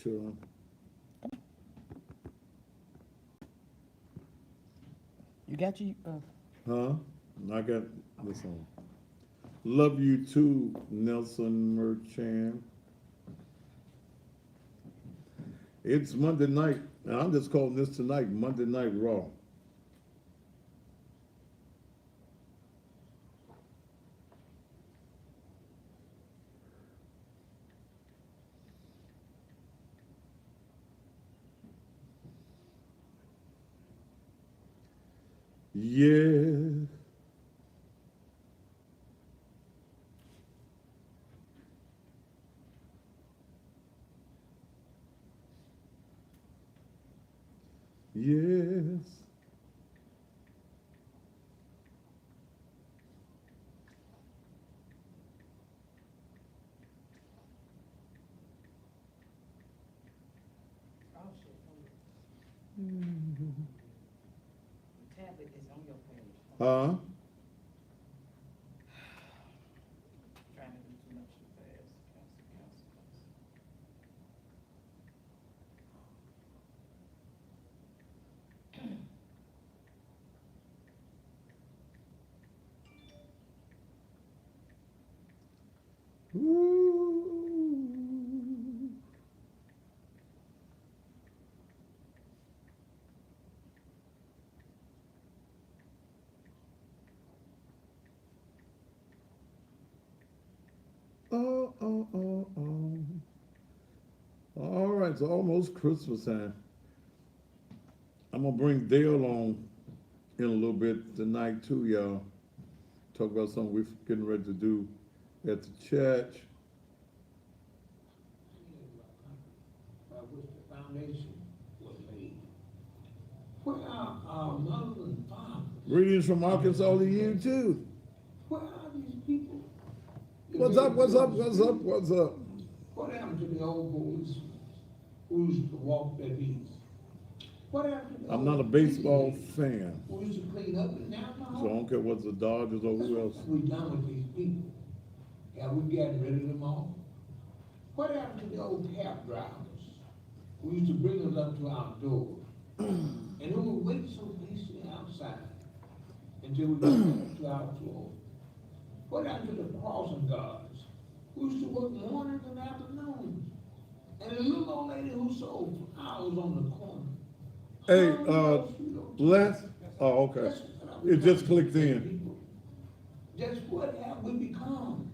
sure. You got you. Huh? I got this one. Love you too, Nelson Merchant. It's Monday night, and I'm just calling this tonight Monday Night Raw. Yeah. Yes. Tablet is on your page. Huh? Trying to do too much too fast. Cancel. Ooh. Oh. All right, it's almost Christmas time. I'm gonna bring Dale on in a little bit tonight too, y'all. Talk about something we're getting ready to do at the church. Which the foundation was laid. Where are our mothers and fathers? Greetings from Arkansas to you too. Where are these people? What's up? What happened to the old boys who used to walk their beats? What happened to the I'm not a old baseball people fan, who used to clean up and down the so I hall? don't care what's the Dodgers or who else. What we done with these people? Have we gotten rid of them all? What happened to the old cab drivers who used to bring us up to our door and who would wait so patiently outside until we got back to our floor? What happened to the crossing guards who used to work mornings and afternoons? And the little old lady who sold flowers on the corner? Hey, Les? Oh, okay. It just clicked in. Just what have we become?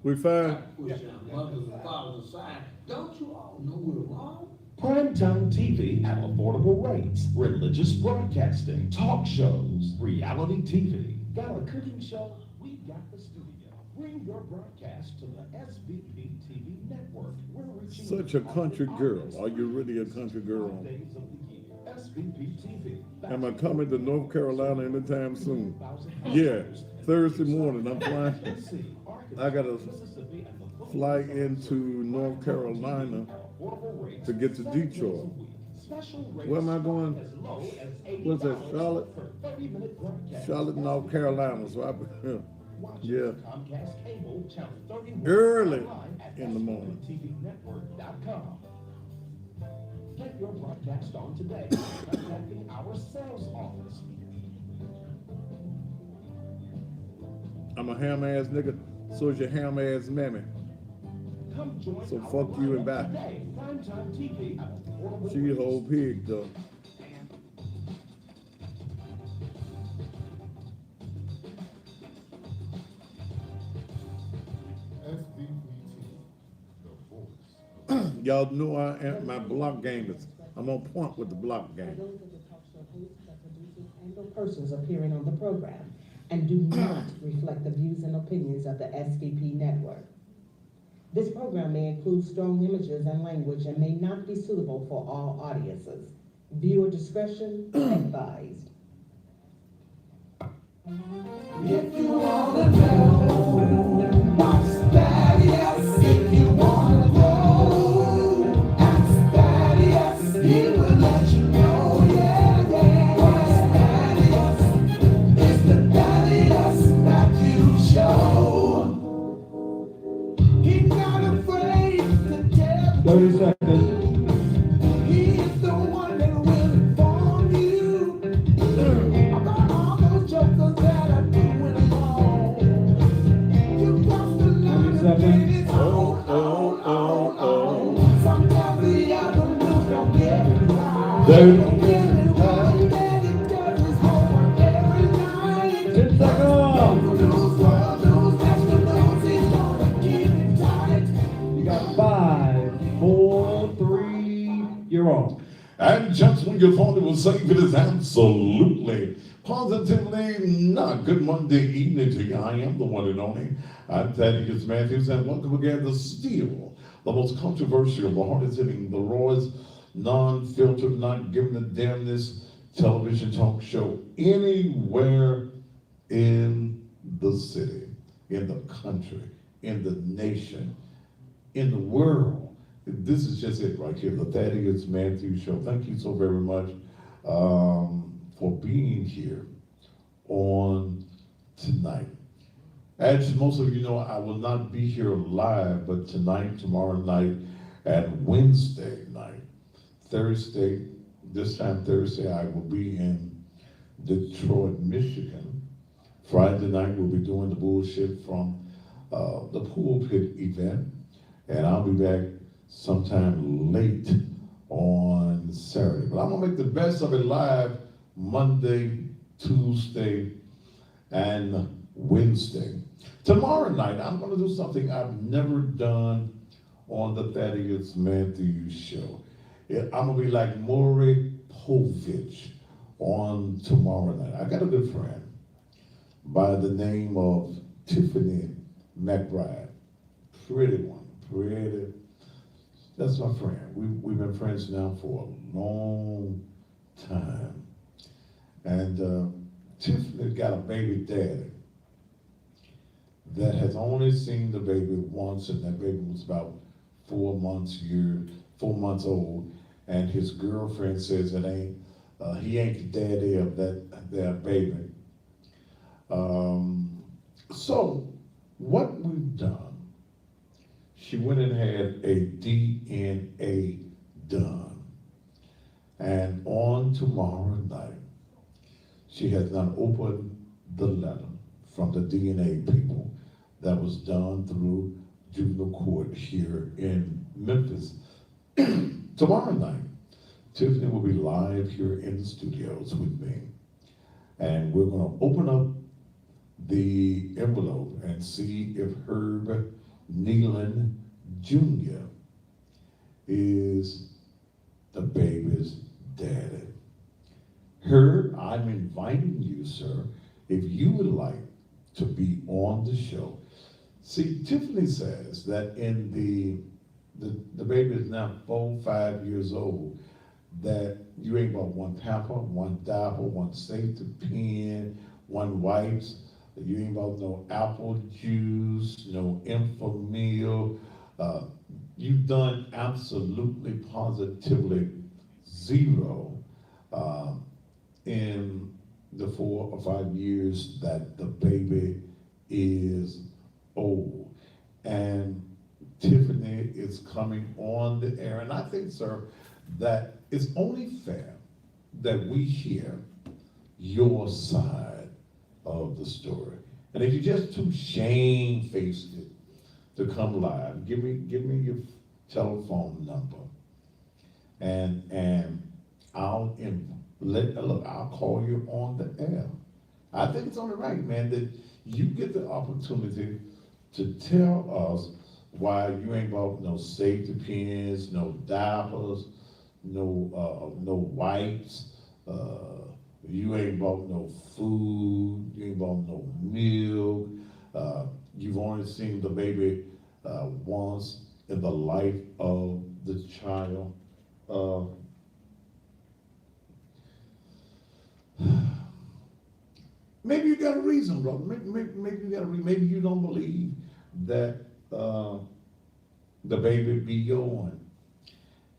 We fine? Push our mothers and fathers aside. Don't you all know we're wrong? Primetime TV at affordable rates, religious broadcasting, talk shows, reality TV. Got a cooking show? We got the studio. Bring your broadcast to the SVP TV network. We're reaching Such a country girl. Are you really a country girl? 5 days of the year. SVP TV. Am I coming to North Carolina anytime soon? Yeah, Thursday morning. I'm flying. I gotta fly into North Carolina to get to Detroit. Where am I going? What's that, Charlotte? Charlotte, North Carolina. So yeah, early in the morning. Get your broadcast on today. Contacting our sales office. I'm a ham ass nigga, so is your ham ass mammy. Come join So our fuck you and lineup back. today. Primetime TV at affordable She a rates. whole pig though. Y'all know I am, my block game is, I'm on point with the block game. Those are the talk show hosts, the producers, and the persons appearing on the program and do not reflect the views and opinions of the SVP network. This program may include strong images and language and may not be suitable for all audiences. Viewer discretion advised. If you wanna know, ask Daddy, yes. If you wanna grow, ask Daddy, yes. He will let you know, yeah. Ask Daddy, yes. It's the Daddy, yes, that you show. He's not afraid to tell 30 seconds. He's the one that will inform you about all those jokers that are doing wrong. You got to learn to get it on. Sometimes the other news don't get it right. Dude. Don't get it right. That it does his homework every night. 10 seconds. News, world news, that's the news. He's gonna keep it tight. You got 5, 4, 3, you're on. And just when you thought it was safe, it is absolutely, positively not. Good Monday evening to you. I am the one and only. I'm Thaddeus Matthews, and welcome again to Still, the most controversial, the hardest hitting, the rawest, non-filtered, not giving a damnness television talk show anywhere in the city, in the country, in the nation, in the world. This is just it right here, the Thaddeus Matthews Show. Thank you so very much for being here on tonight. As most of you know, I will not be here live, but tonight, tomorrow night, and Wednesday night, Thursday, this time Thursday, I will be in Detroit, Michigan. Friday night, we'll be doing the bullshit from the pulpit event, and I'll be back sometime late on Saturday. But I'm gonna make the best of it live Monday, Tuesday, and Wednesday. Tomorrow night, I'm gonna do something I've never done on the Thaddeus Matthews Show. I'm gonna be like Maury Povich on tomorrow night. I got a good friend by the name of Tiffany McBride. Pretty one, pretty. That's my friend. We've been friends now for a long time. And Tiffany got a baby daddy that has only seen the baby once, and that baby was about 4 months old. And his girlfriend says it ain't, he ain't the daddy of that baby. So what we've done, she went and had a DNA done. And on tomorrow night, she has now opened the letter from the DNA people that was done through juvenile court here in Memphis. Tomorrow night, Tiffany will be live here in the studios with me. And we're gonna open up the envelope and see if Herb Nealon Jr. is the baby's daddy. Herb, I'm inviting you, sir, if you would like to be on the show. See, Tiffany says that in the baby is now 4, 5 years old, that you ain't got one pamper, one diaper, one safety pin, one wipes. You ain't got no apple juice, no Enfamil. You've done absolutely, positively zero in the 4 or 5 years that the baby is old. And Tiffany is coming on the air, and I think, sir, that it's only fair that we hear your side of the story. And if you're just too shamefaced to come live, give me your telephone number, and I'll call you on the air. I think it's only right, man, that you get the opportunity to tell us why you ain't bought no safety pins, no diapers, no wipes, you ain't bought no food, you ain't bought no milk, you've only seen the baby once in the life of the child. Maybe you got a reason, brother. Maybe you got a reason. Maybe you don't believe that the baby be your one.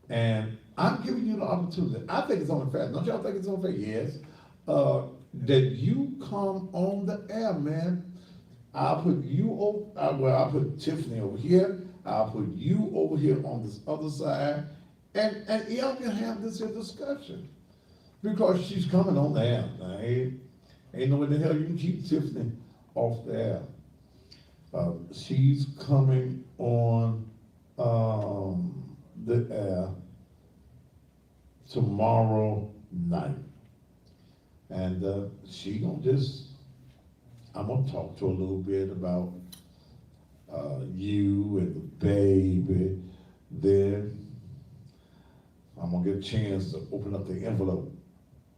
And I'm giving you the opportunity. I think it's only fair. Don't y'all think it's only fair? Yes. That you come on the air, man. I'll put you over, I'll put Tiffany over here. I'll put you over here on this other side, and y'all can have this here discussion. Because she's coming on the air. Now, ain't no way the hell you can keep Tiffany off the air. She's coming on the air tomorrow night. And she gonna I'm gonna talk to her a little bit about you and the baby. Then I'm gonna get a chance to open up the envelope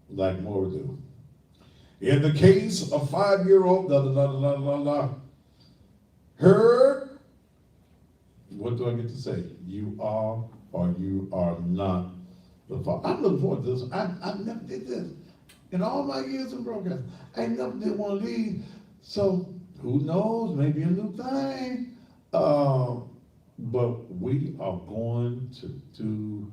like more do. In the case of 5-year-old, heard, what do I get to say? You are or you are not the father. I'm looking forward to this. I never did this. In all my years in broadcast, I never did one of these. So who knows, maybe a new thing. But we are going to do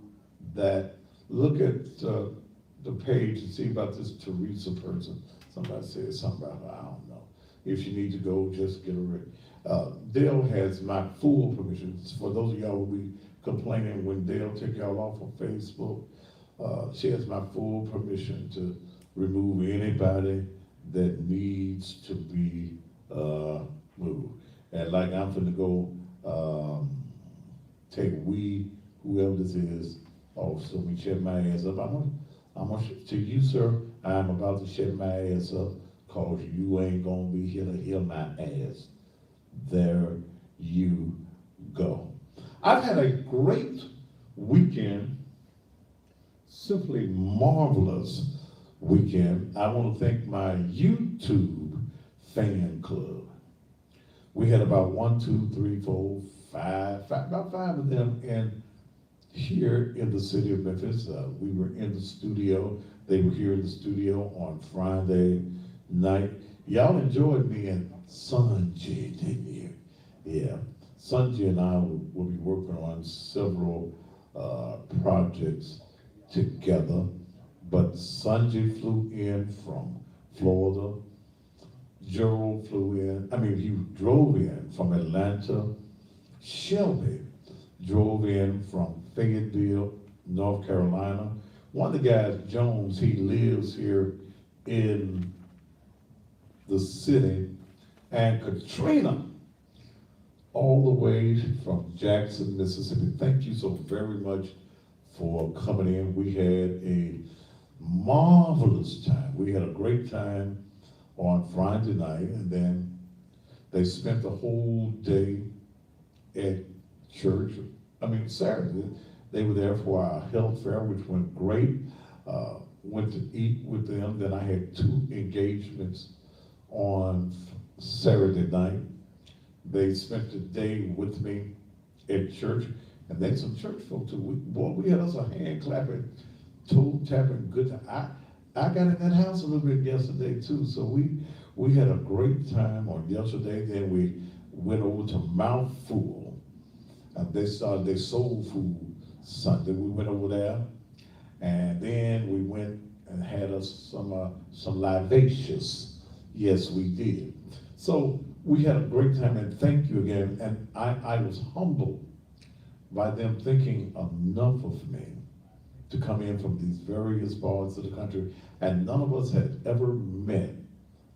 that. Look at the page and see about this Teresa person. Somebody said something about her, I don't know. If you need to go, just get her ready. Dale has my full permission. For those of y'all who will be complaining when Dale take y'all off of Facebook, she has my full permission to remove anybody that needs to be moved. And like I'm finna go take whoever this is, off, so we shut my ass up. I'm gonna to you, sir, I'm about to shut my ass up, cause you ain't gonna be here to hear my ass. There you go. I've had a great weekend, simply marvelous weekend. I want to thank my YouTube fan club. We had about 1, 2, 3, 4, 5, about 5 of them here in the city of Memphis. We were in the studio. They were here in the studio on Friday night. Y'all enjoyed me and Sanjay, didn't you? Yeah. Sanjay and I will be working on several projects together. But Sanjay flew in from Florida. Gerald he drove in from Atlanta. Shelby drove in from Fayetteville, North Carolina. One of the guys, Jones, he lives here in the city. And Katrina, all the way from Jackson, Mississippi. Thank you so very much for coming in. We had a marvelous time. We had a great time on Friday night, and then they spent the whole day at church. Saturday, they were there for our health fair, which went great. Went to eat with them. Then I had 2 engagements on Saturday night. They spent the day with me at church, and then some church folk too. We had us a hand clapping, toe tapping, good time. I got in that house a little bit yesterday too, so we had a great time on yesterday. Then we went over to Mouthful. They started their soul food Sunday. We went over there, and then we went and had us some libations. Yes, we did. So we had a great time, and thank you again. And I was humbled by them thinking enough of me to come in from these various parts of the country, and none of us had ever met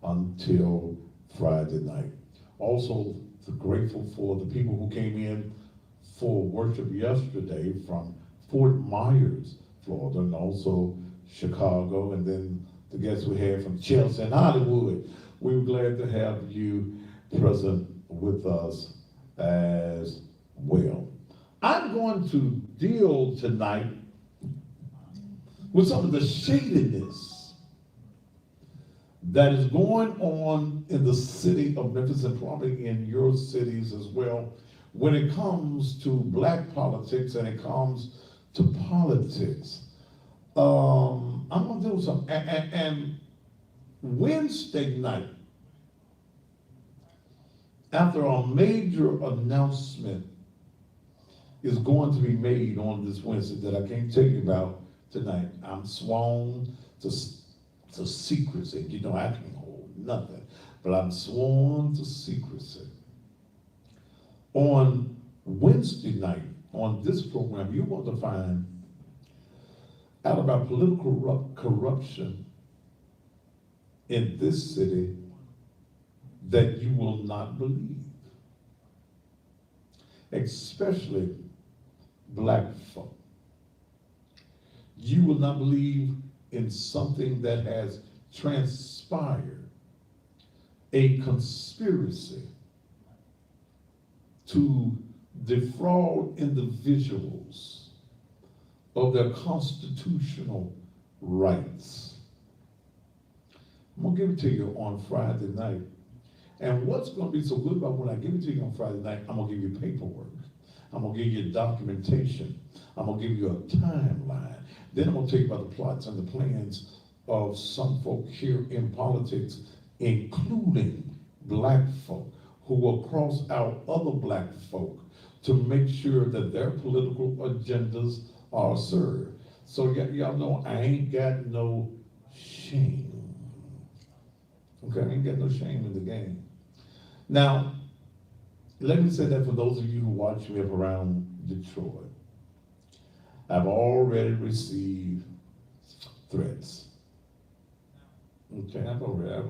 until Friday night. Also, grateful for the people who came in for worship yesterday from Fort Myers, Florida, and also Chicago, and then the guests we had from Chelsea and Hollywood. We were glad to have you present with us as well. I'm going to deal tonight with some of the shadiness that is going on in the city of Memphis and probably in your cities as well when it comes to black politics and it comes to politics. I'm going to do something. And Wednesday night, after a major announcement is going to be made on this Wednesday that I can't tell you about tonight, I'm sworn to secrecy. You know, I can hold nothing, but I'm sworn to secrecy. On Wednesday night on this program, you're going to find out about political corruption in this city that you will not believe, especially black folk. You will not believe in something that has transpired, a conspiracy to defraud individuals of their constitutional rights. I'm gonna give it to you on Friday night. And what's gonna be so good about when I give it to you on Friday night, I'm gonna give you paperwork. I'm gonna give you documentation. I'm gonna give you a timeline. Then I'm gonna tell you about the plots and the plans of some folk here in politics, including black folk, who will cross out other black folk to make sure that their political agendas are served. So y'all know I ain't got no shame. Okay, I ain't got no shame in the game. Now, let me say that for those of you who watch me up around Detroit, I've already received threats. Okay, I've already.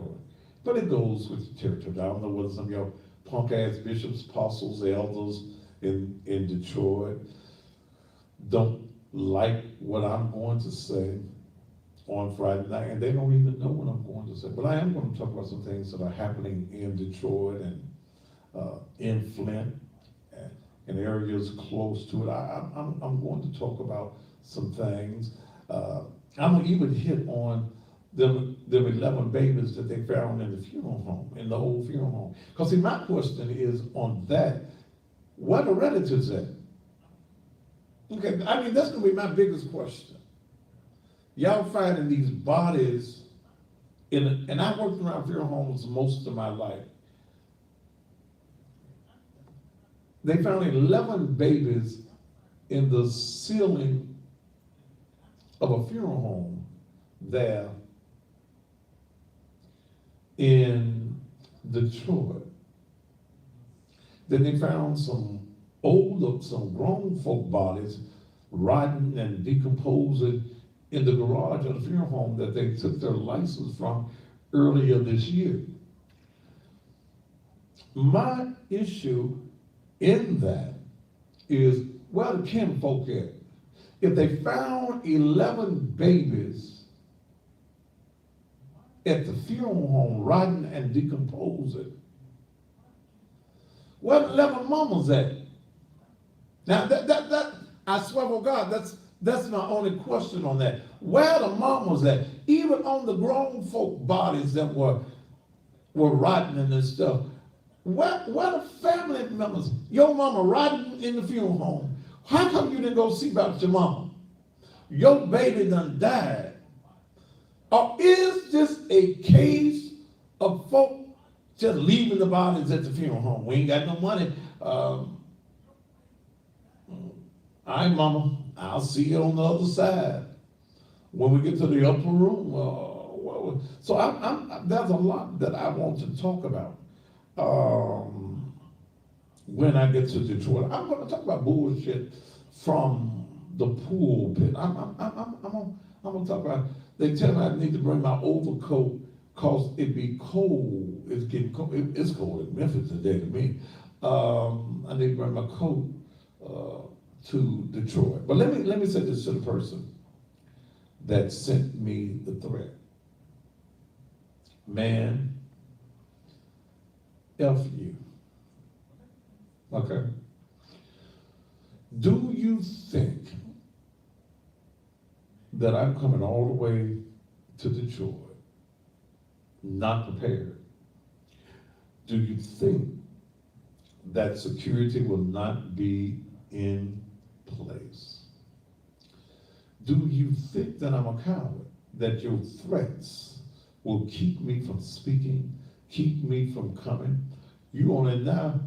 But it goes with the territory. I don't know whether some of y'all punk ass bishops, apostles, elders in Detroit don't like what I'm going to say on Friday night, and they don't even know what I'm going to say. But I am going to talk about some things that are happening in Detroit and in Flint and areas close to it. I'm going to talk about some things. I'm going to even hit on them 11 babies that they found in the funeral home, in the old funeral home. Because see, my question is on that, where the relatives at? Okay, I mean, that's going to be my biggest question. Y'all finding these bodies and I worked around funeral homes most of my life. They found 11 babies in the ceiling of a funeral home there in Detroit. Then they found some grown folk bodies rotting and decomposing in the garage of the funeral home that they took their license from earlier this year. My issue in that is, where the kinfolk at? If they found 11 babies at the funeral home rotting and decomposing, where the 11 mamas at? Now that I swear to God, that's my only question on that. Where the mamas at? Even on the grown folk bodies that were rotting and stuff. Where the family members? Your mama rotting in the funeral home. How come you didn't go see about your mama? Your baby done died. Or is this a case of folk just leaving the bodies at the funeral home? We ain't got no money. All right, mama, I'll see you on the other side when we get to the upper room. So there's a lot that I want to talk about when I get to Detroit. I'm going to talk about bullshit from the pulpit. I'm going to talk about, they tell me I need to bring my overcoat because it be cold. It's getting cold. It's cold in Memphis today to me. I need to bring my coat to Detroit. But let me say this to the person that sent me the threat. Man, F you. Okay? Do you think that I'm coming all the way to Detroit not prepared? Do you think that security will not be in place? Do you think that I'm a coward? That your threats will keep me from speaking, keep me from coming? You on it now,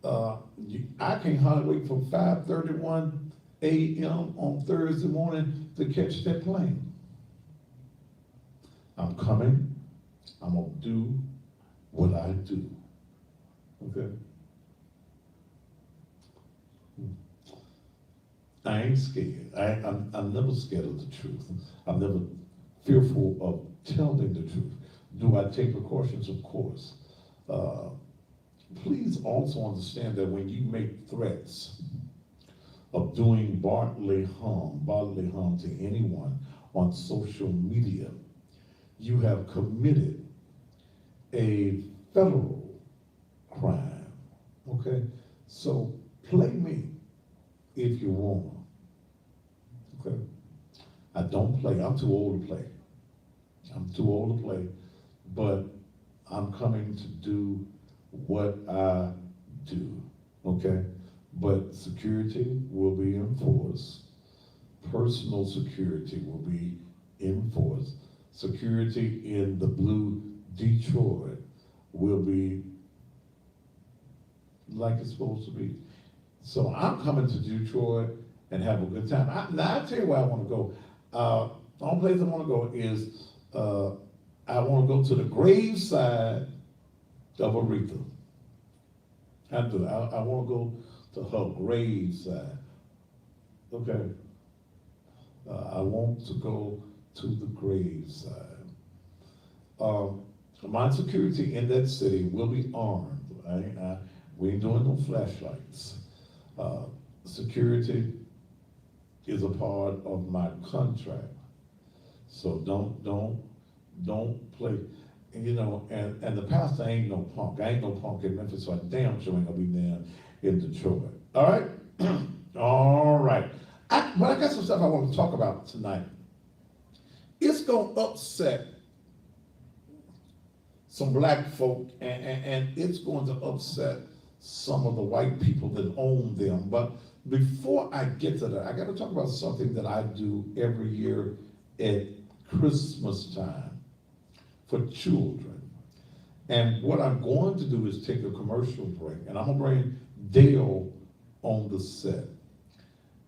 I can't hardly wait for 5:31 a.m. on Thursday morning to catch that plane. I'm coming, I'm gonna do what I do, okay? ain't scared. I'm never scared of the truth. I'm never fearful of telling the truth. Do I take precautions? Of course. Please also understand that when you make threats of doing bodily harm to anyone on social media, you have committed a federal crime, okay? So play me if you want, okay? I don't play, I'm too old to play. I'm too old to play, but I'm coming to do what I do, okay? But security will be enforced. Personal security will be enforced. Security in the blue Detroit will be like it's supposed to be. So I'm coming to Detroit and have a good time. Now I'll tell you where I want to go. The only place I want to go is I want to go to the graveside of Aretha. I do. I want to go to her graveside. Okay. I want to go to the graveside. My security in that city will be armed. We ain't doing no flashlights. Security is a part of my contract. So don't play. You know, and the pastor ain't no punk. I ain't no punk in Memphis, so I damn sure ain't gonna be there in Detroit. All right? All right. But I got some stuff I want to talk about tonight. It's gonna upset some black folk, and it's going to upset some of the white people that own them. But before I get to that, I gotta talk about something that I do every year at Christmas time for children. And what I'm going to do is take a commercial break, and I'm gonna bring Dale on the set.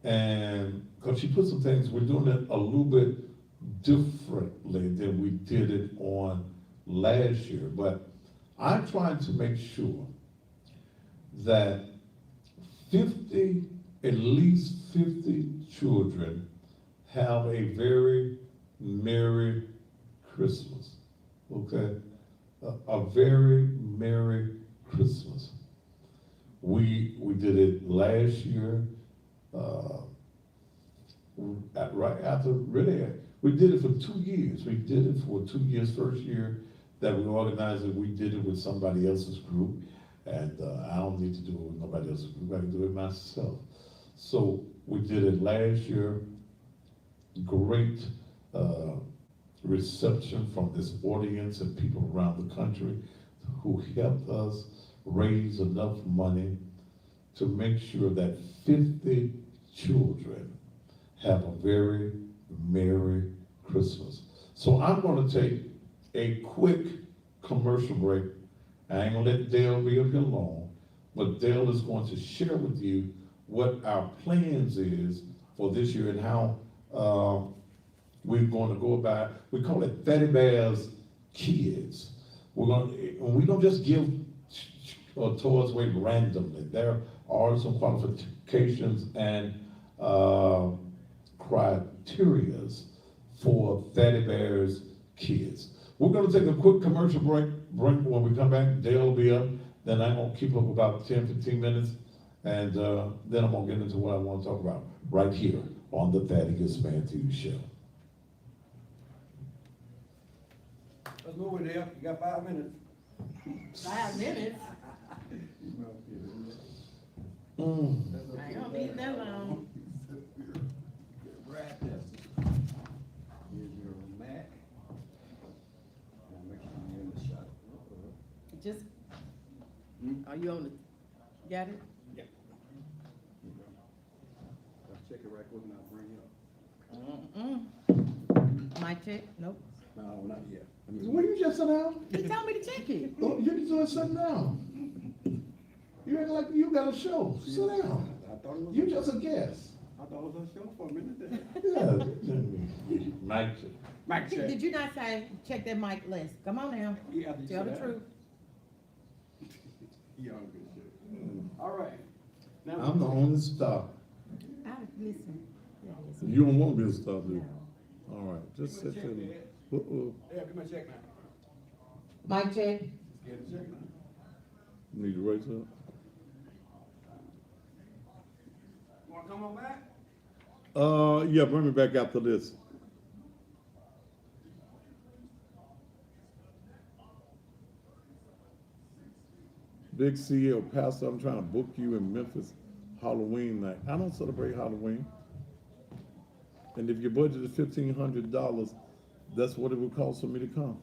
And because she put some things, we're doing it a little bit differently than we did it on last year. But I'm trying to make sure that at least 50 children have a very Merry Christmas. Okay? A very Merry Christmas. We did it last year, right after, really, we did it for 2 years. We did it for 2 years. First year that we organized it, we did it with somebody else's group, and I don't need to do it with nobody else's group, I can do it myself. So we did it last year. Great reception from this audience and people around the country who helped us raise enough money to make sure that 50 children have a very Merry Christmas. So I'm going to take a quick commercial break. I ain't going to let Dale be up here long, but Dale is going to share with you what our plans is for this year and how we're going to go about. We call it Teddy Bears Kids. We don't just give toys away randomly. There are some qualifications and criterias for Teddy Bears Kids. We're going to take a quick commercial break. When we come back, Dale will be up. Then I'm going to keep up about 10, 15 minutes. And then I'm going to get into what I want to talk about right here on the Thaddeus Man TV show. Let's move it there. You got 5 minutes. 5 minutes? I ain't gonna be that long. Right there. Here's your Mac. Now make sure you're in the shot. Just, are you on the, got it? Yeah. I'll check it right quick and I'll bring it up. Mic check? Nope. No, not yet. When you just sit down? He told me to check it. Oh, you can just sit down. You act like you got a show. Sit down. I thought it was. You just a guest. I thought it was a show for a minute there. Yeah. Mike. Mic check. Did you not say, check that mic list? Come on now. Yeah, I did Tell say the that. truth. Yeah, I'm good. All right. Now I'm the only star. Listen. that is- You don't want me to stop this? All right, just sit there. Uh-oh. Yeah, give me a check now. Mic check. Get the check now. Need to write something? Wanna come on back? Yeah, bring me back after this. Big CL, Pastor, I'm trying to book you in Memphis Halloween night. I don't celebrate Halloween. And if your budget is $1,500, that's what it would cost for me to come.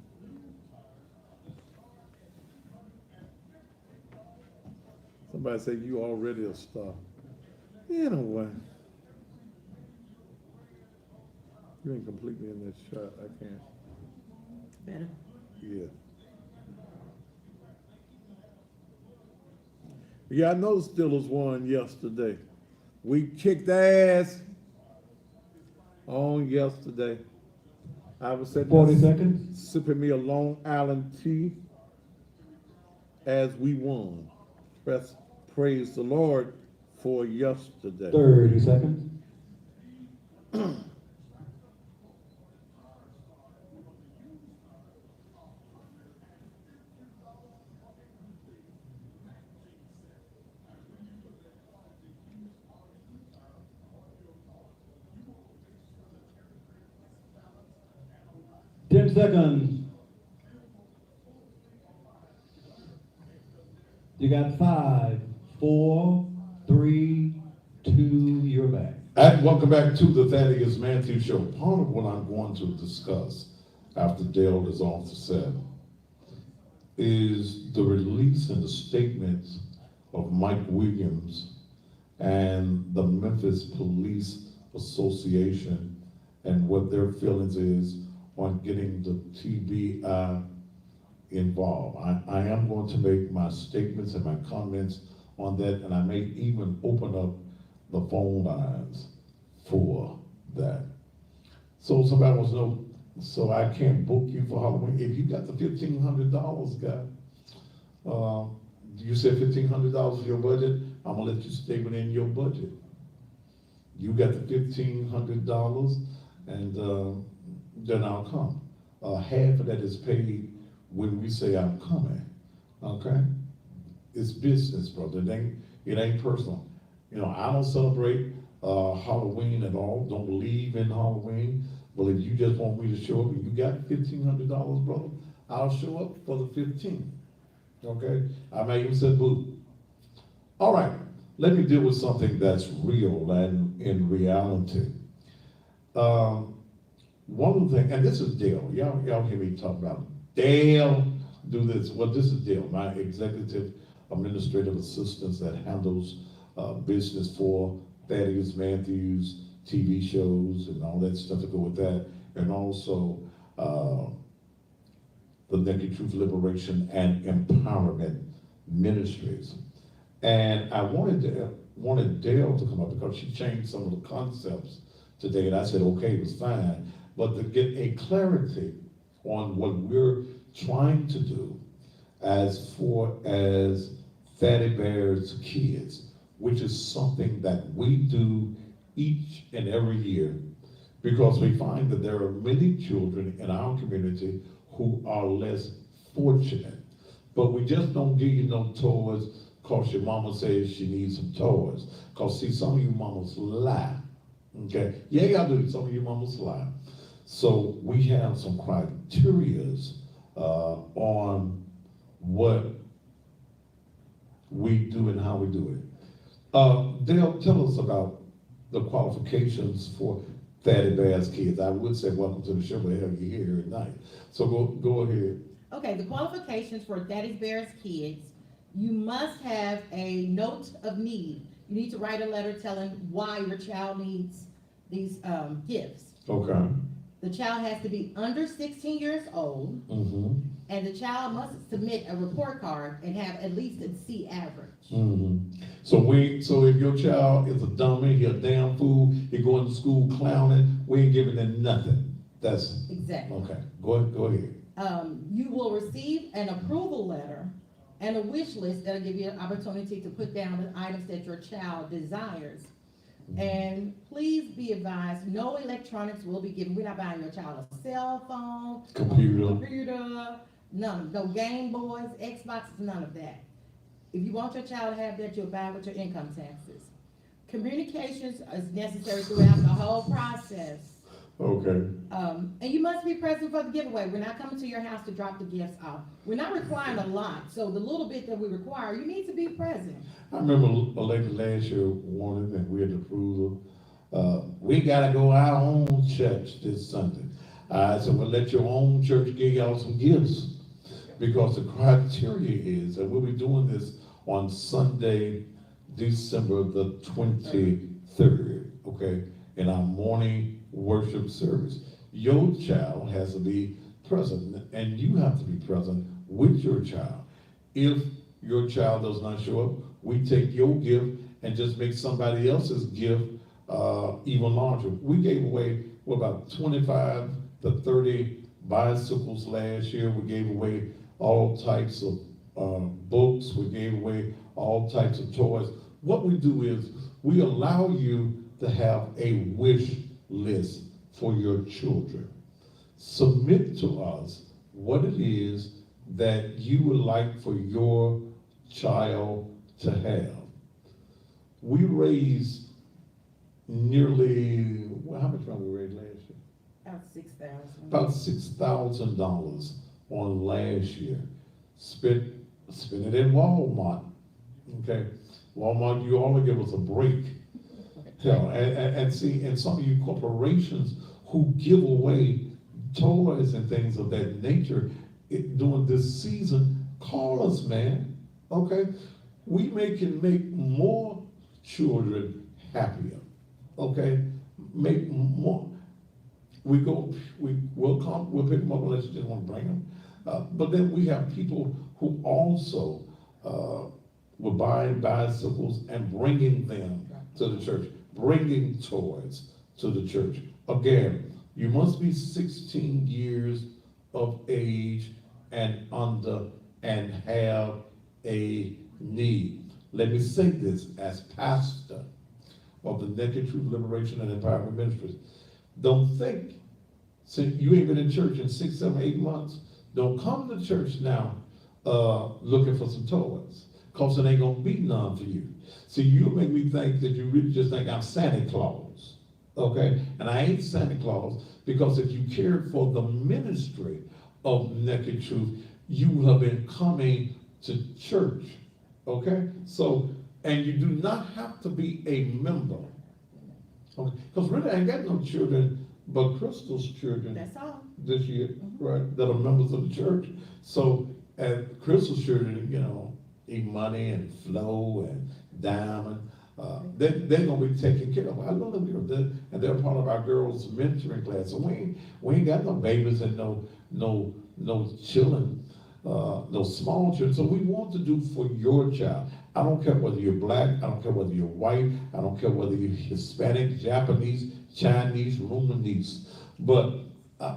Somebody say you already a star. You know what? You ain't completely in this shot. I can't. Better. Yeah. Yeah, I know the Steelers won yesterday. We kicked ass on yesterday. I was sitting 40 there seconds. sipping me a Long Island tea as we won. Praise the Lord for yesterday. 30 seconds. 10 seconds. You got 5, 4, 3, 2, you're back. And welcome back to the Thaddeus Matthews Show. Part of what I'm going to discuss after Dale is off the set is the release and the statements of Mike Williams and the Memphis Police Association and what their feelings is on getting the TBI involved. I am going to make my statements and my comments on that, and I may even open up the phone lines for that. So somebody wants to know, so I can't book you for Halloween? If you got the $1,500, guy, you said $1,500 is your budget, I'm gonna let you stay within your budget. You got the $1,500, and then I'll come. Half of that is paid when we say I'm coming, okay? It's business, brother, it ain't personal. You know, I don't celebrate Halloween at all, don't believe in Halloween, but if you just want me to show up and you got $1,500, brother, I'll show up for the 15, okay? I may even say boo. All right, let me deal with something that's real and in reality. One of the things, and this is Dale, y'all hear me talk about Dale, do this. Well, this is Dale, my executive administrative assistant that handles business for Thaddeus Matthews, TV shows and all that stuff to go with that, and also the Naked Truth Liberation and Empowerment Ministries. And I wanted Dale to come up because she changed some of the concepts today, and I said, okay, it was fine, but to get a clarity on what we're trying to do as far as Fatty Bear's Kids, which is something that we do each and every year, because we find that there are many children in our community who are less fortunate. But we just don't give you no toys because your mama says she needs some toys. Because see, some of you mamas lie, okay? Yeah, y'all do, some of you mamas lie. So we have some criterias on what we do and how we do it. Dale, tell us about the qualifications for Fatty Bear's Kids. I would say welcome to the show, but hell, you're here at night. So go ahead. Okay, the qualifications for Daddy Bear's Kids, you must have a note of need. You need to write a letter telling why your child needs these gifts. Okay. The child has to be under 16 years old, Mm-hmm. and the child must submit a report card and have at least a C average. Mm-hmm. So if your child is a dummy, he a damn fool, he going to school clowning, we ain't giving them nothing. That's Exactly. okay. Go ahead. You will receive an approval letter and a wish list that'll give you an opportunity to put down the items that your child desires. And be advised, no electronics will be given. We're not buying your child a cell phone, Computer. no Game Boys, Xboxes, none of that. If you want your child to have that, you'll buy it with your income taxes. Communications is necessary throughout the whole process. Okay, And you must be present for the giveaway. We're not coming to your house to drop the gifts off. We're not requiring a lot, so the little bit that we require, you need to be present. I remember a lady last year wanted, and we had to prove her, we gotta go our own church this Sunday. I said, well, let your own church give y'all some gifts. Because the criteria is, and we'll be doing this on Sunday, December the 23rd, okay, in our morning worship service. Your child has to be present, and you have to be present with your child. If your child does not show up, we take your gift and just make somebody else's gift even larger. We gave away, about 25 to 30 bicycles last year. We gave away all types of books. We gave away all types of toys. What we do is we allow you to have a wish list for your children. Submit to us what it is that you would like for your child to have. We raised nearly, well, how much money we raised last year? About 6,000. About $6,000 on last year. Spent it in Walmart. Okay, Walmart, you all give us a break. Hell, and see, and some of you corporations who give away toys and things of that nature during this season, call us, man. Okay, we can make more children happier. Okay, make more. We'll pick them up unless you just want to bring them. But then we have people who also were buying bicycles and bringing them to the church, bringing toys to the church. Again, you must be 16 years of age and under and have a need. Let me say this as pastor of the Naked Truth Liberation and Empowerment Ministries. Don't think, since you ain't been in church in 6, 7, 8 months, don't come to church now looking for some toys, because it ain't gonna be none for you. See, you make me think that you really just think I'm Santa Claus, okay? And I ain't Santa Claus, because if you cared for the ministry of Naked Truth, you have been coming to church, okay? So, and you do not have to be a member, okay? Because really I ain't got no children but Crystal's children. That's all. This year, right, that are members of the church. So, and Crystal's children, E-Money and Flo and Diamond, they're gonna be taken care of. I know them, and they're part of our girls' mentoring class. So we ain't got no babies and no children, no small children. So we want to do for your child. I don't care whether you're black, I don't care whether you're white, I don't care whether you're Hispanic, Japanese, Chinese, Romanese, but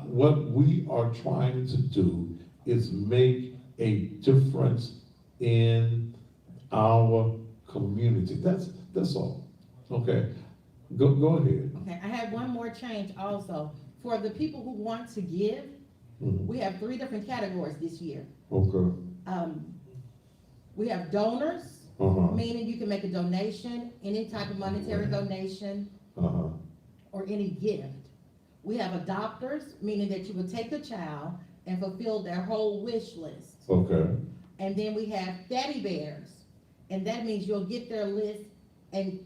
what we are trying to do is make a difference in our community. That's all. Okay, go ahead. Okay, I have one more change also. For the people who want to give, we have 3 different categories this year. Okay. We have donors, Uh-huh. meaning you can make a donation, any type of monetary donation, Uh-huh. or any gift. We have adopters, meaning that you will take a child and fulfill their whole wish list. Okay. And then we have daddy bears, and that means you'll get their list and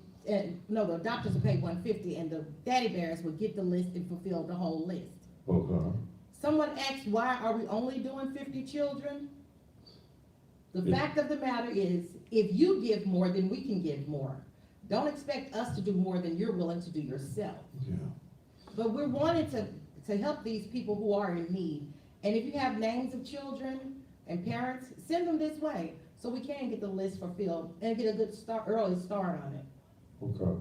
no, the adopters will pay $150, and the daddy bears will get the list and fulfill the whole list. Okay. Someone asked, why are we only doing 50 children? The Yeah. fact of the matter is, if you give more, then we can give more. Don't expect us to do more than you're willing to do yourself. Yeah. But we're wanting to help these people who are in need. And if you have names of children and parents, send them this way, so we can get the list fulfilled and get a good start, early start on it. Okay.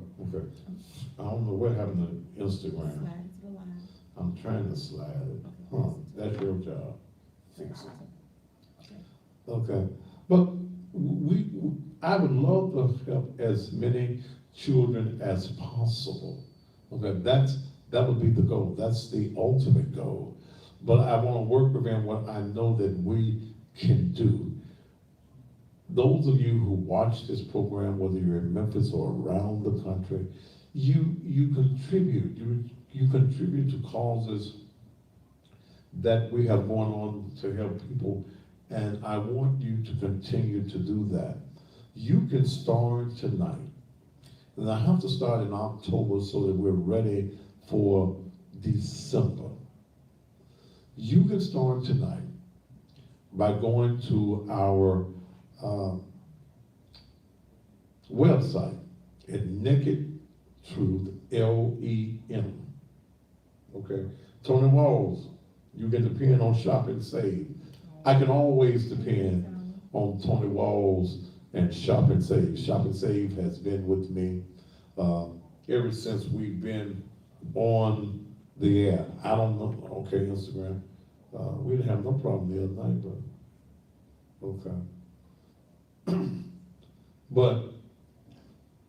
I don't know what happened to Instagram. Slide to the line. I'm trying to slide it. Huh, that's your job. Fix it. Okay, but I would love to help as many children as possible. Okay, that would be the goal. That's the ultimate goal. But I want to work within what I know that we can do. Those of you who watch this program, whether you're in Memphis or around the country, you contribute. You contribute to causes that we have going on to help people, and I want you to continue to do that. You can start tonight. And I have to start in October so that we're ready for December. You can start tonight by going to our website at Naked Truth, LEM. Okay, Tony Walls, you can depend on Shop and Save. I can always depend on Tony Walls and Shop and Save. Shop and Save has been with me ever since we've been on the air. I don't know, okay, Instagram. We didn't have no problem the other night, but okay. But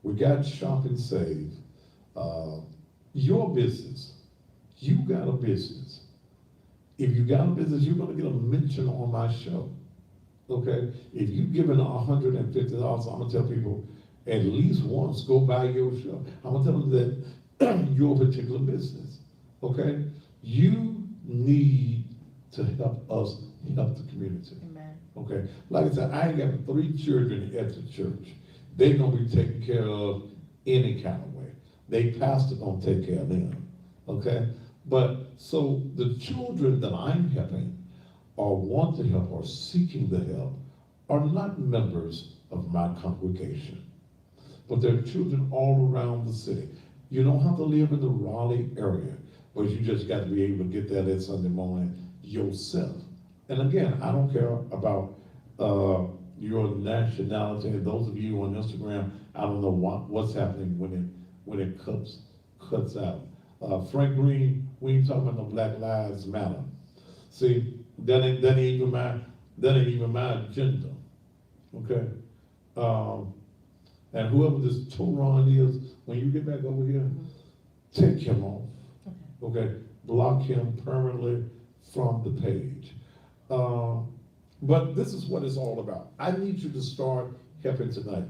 we got Shop and Save. Your business, you got a business. If you got a business, you're gonna get a mention on my show. Okay? If you give it $150, I'm gonna tell people at least once go by your show. I'm gonna tell them that your particular business. Okay? You need to help us help the community. Amen. Okay? Like I said, I got 3 children at the church. They're gonna be taken care of any kind of way. They pastor gonna take care of them. Okay? But so the children that I'm helping or want to help or seeking the help are not members of my congregation, but they're children all around the city. You don't have to live in the Raleigh area, but you just got to be able to get there that Sunday morning yourself. And again, I don't care about your nationality. Those of you on Instagram, I don't know what's happening when it cuts out. Frank Green, we ain't talking about no Black Lives Matter. See, that ain't even my agenda. Okay? And whoever this Toron is, when you get back over here, take him off. Okay? Block him permanently from the page. But this is what it's all about. I need you to start helping tonight.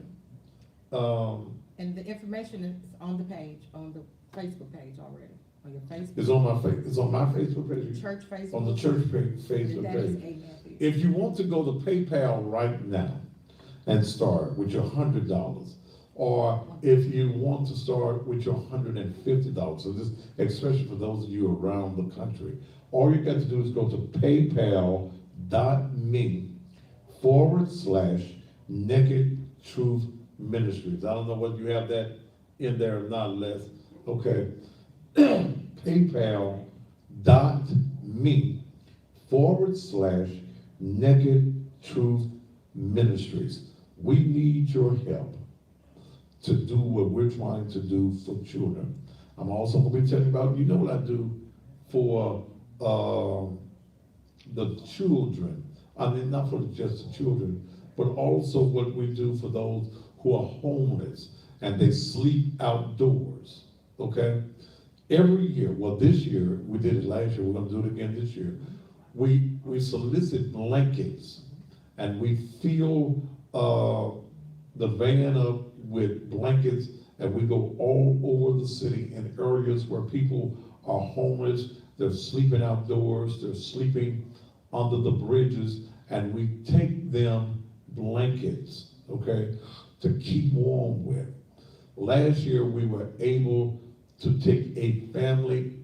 And the information is on the page, on the Facebook page already, on your Facebook. It's on my Facebook page. Church Facebook. On the church Facebook That is page. amen. If you want to go to PayPal right now and start with your $100, or if you want to start with your $150, so this, especially for those of you around the country, all you got to do is go to paypal.me/Naked Truth Ministries. I don't know whether you have that in there or not, Les. Okay. paypal.me/Naked Truth Ministries. We need your help to do what we're trying to do for children. I'm also going to be telling you about, you know what I do for the children. I mean, not for just the children, but also what we do for those who are homeless and they sleep outdoors, okay? Every year, well, this year, we did it last year, we're gonna do it again this year. We solicit blankets and we fill the van up with blankets and we go all over the city in areas where people are homeless, they're sleeping outdoors, they're sleeping under the bridges, and we take them blankets, okay, to keep warm with. Last year, we were able to take a family,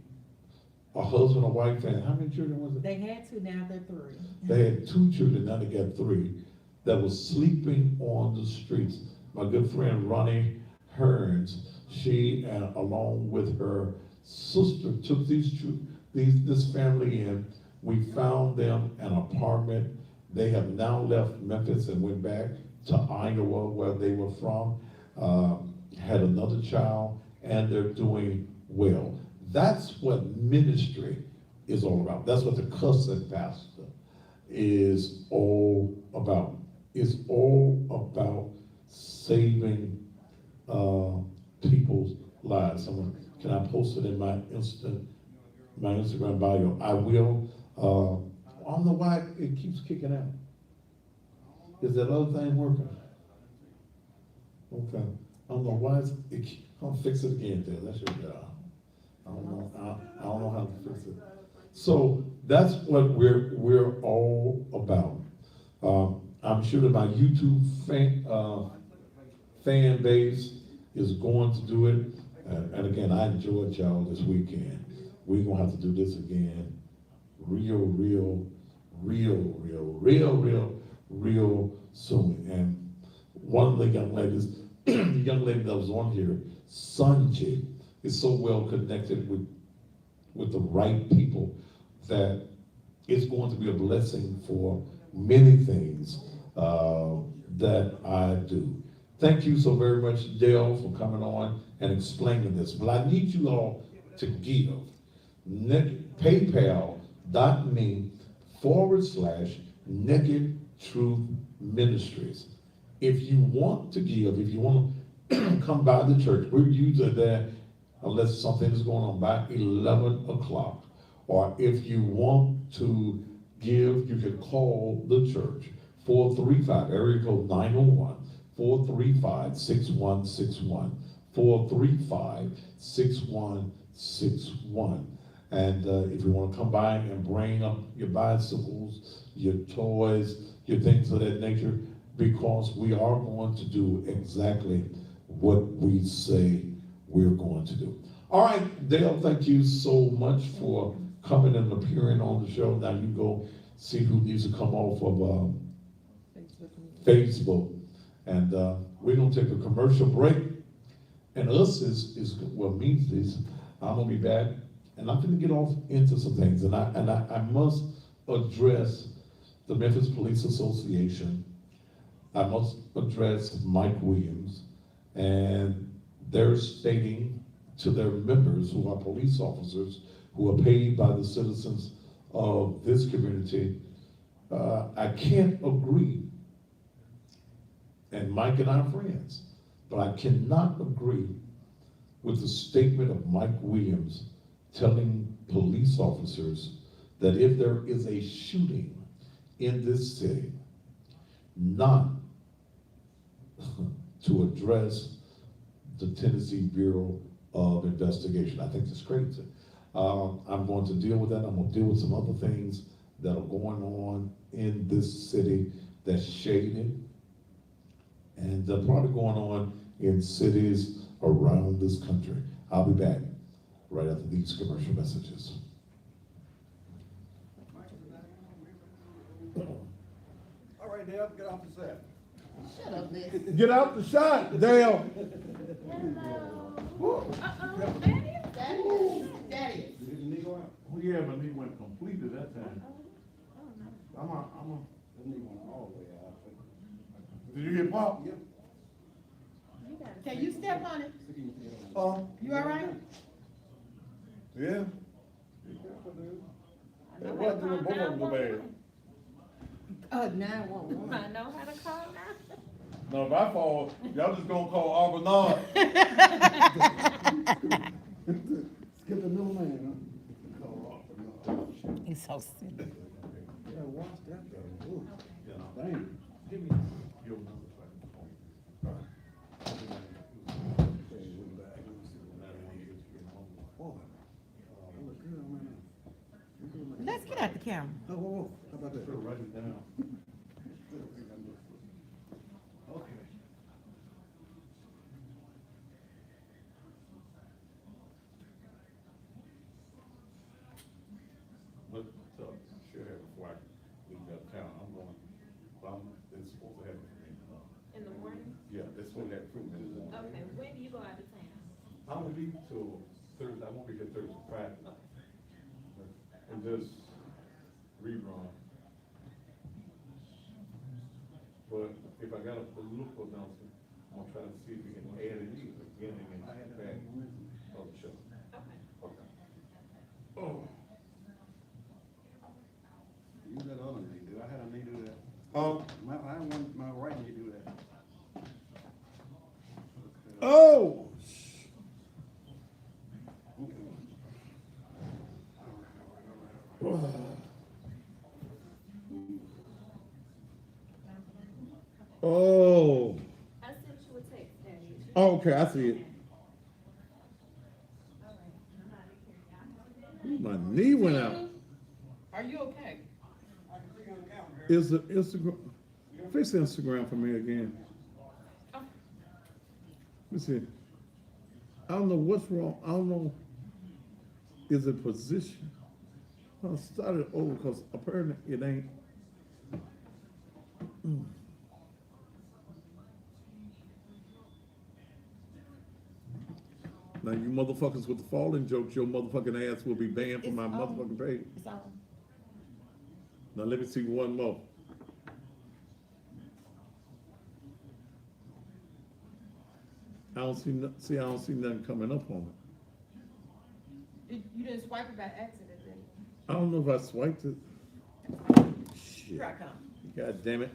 a husband, a wife, and how many children was it? They had 2, now they're 3. They had 2 children, now they got 3, that was sleeping on the streets. My good friend Ronnie Hearns, she, along with her sister, took this family in. We found them an apartment. They have now left Memphis and went back to Iowa, where they were from, had another child, and they're doing well. That's what ministry is all about. That's what the Cussing Pastor is all about. It's all about saving people's lives. can I post it in my Instagram bio? I will. I don't know why it keeps kicking out. Is that other thing working? Okay. I don't know why I'll fix it again there. That's your job. I don't know. I don't know how to fix it. So that's what we're all about. I'm sure that my YouTube fan base is going to do it. And again, I enjoyed y'all this weekend. We're gonna have to do this again real soon. And one of the young ladies, the young lady that was on here, Sanjay, is so well connected with the right people that it's going to be a blessing for many things that I do. Thank you so very much, Dale, for coming on and explaining this. But I need you all to give. PayPal.me/Naked Truth Ministries. If you want to give, if you want to come by the church, we're usually there unless something is going on by 11 o'clock. Or if you want to give, you can call the church, 435, area code 901-435-6161, 435-6161. And if you want to come by and bring up your bicycles, your toys, your things of that nature, because we are going to do exactly what we say we're going to do. All right, Dale, thank you so much for coming and appearing on the show. Now you go see who needs to come off of Facebook. And we're going to take a commercial break. And us is what means this. I'm going to be back. And I'm going to get off into some things. And I must address the Memphis Police Association. I must address Mike Williams. And they're stating to their members, who are police officers, who are paid by the citizens of this community, I can't agree. And Mike and I are friends, but I cannot agree with the statement of Mike Williams telling police officers that if there is a shooting in this city, not to address the Tennessee Bureau of Investigation. I think that's crazy. I'm going to deal with that. I'm going to deal with some other things that are going on in this city that's shaded, and they're probably going on in cities around this country. I'll be back right after these commercial messages. All right, Dale, get off the set. Shut up, Liz. Get out the shot, Dale. Daddy. Did the knee go out? Oh, yeah, my knee went completely that time. The knee went all the way out. Did you get popped? Yep. Can you step on it? Oh. You all right? Yeah. Be careful, dude. It wasn't doing both of them so bad. 911. I know how to call now. No, if I fall, y'all just gonna call Arbonard. Skip the middle man, huh? He's so silly. Yeah, watch that though. Ooh. Dang. Give me your number. Let's get out the camera. Oh, whoa, how about that? Write it down. Okay. Let's share that before I leave out of town. It's supposed to happen for me. In the morning? Yeah, it's supposed to happen for me in the morning. Okay, when do you go out of town? I won't be till Thursday. I won't be here Thursday, Friday. And just rerun. But if I got a political announcement, I'm gonna try to see if we can add it in the beginning and back of the show. Okay. Okay. Oh. Use that other knee, dude. I had a knee do that. Oh. I want my right knee to do that. Oh. Oh, I sent you a text, Daddy. okay, I see it. My knee went out. Are you okay? Is the Instagram, fix Instagram for me again. Let me see. I don't know what's wrong. I don't know. Is it position? I started over because apparently it ain't. Now you motherfuckers with the falling jokes, your motherfucking ass will be banned from my motherfucking page. It's on. Now let me see one more. I don't see, I don't see nothing coming up on it. You didn't swipe it by accident, did you? I don't know if I swiped it. Shit. Here I come. God damn it.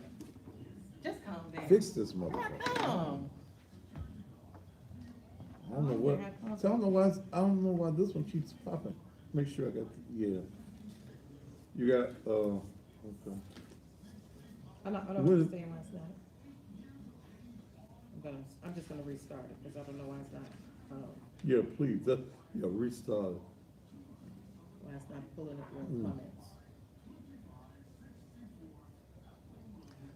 Just calm down. Fix this Here I motherfucker. come. I don't know what, so I don't know why this one keeps popping. Make sure I got, yeah. You got, okay. I don't What- understand why it's not. I'm just gonna restart it, because I don't know why it's not, Yeah, please, yeah, restart it. why it's not pulling up your Mm. comments.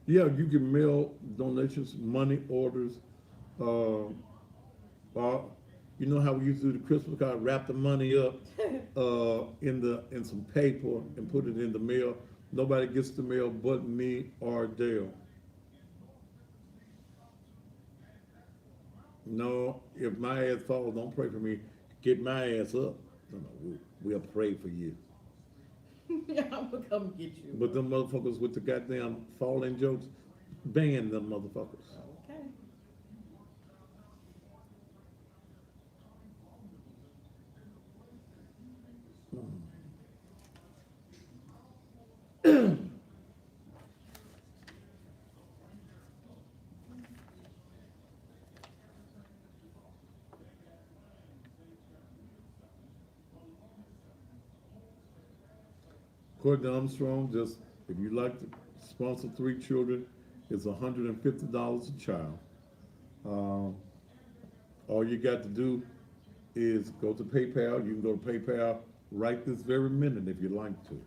Yeah, you can mail donations, money orders, you know how we used to do the Christmas card, wrap the money up, in some paper and put it in the mail. Nobody gets the mail but me or Dale. No, if my ass falls, don't pray for me. Get my ass up. No, we'll pray for you. I'm gonna come get you. But them motherfuckers with the goddamn falling jokes, ban them motherfuckers. Okay. Courtney Armstrong, just, if you like to sponsor 3 children, it's $150 a child. All you got to do is go to PayPal. You can go to PayPal right this very minute if you like to.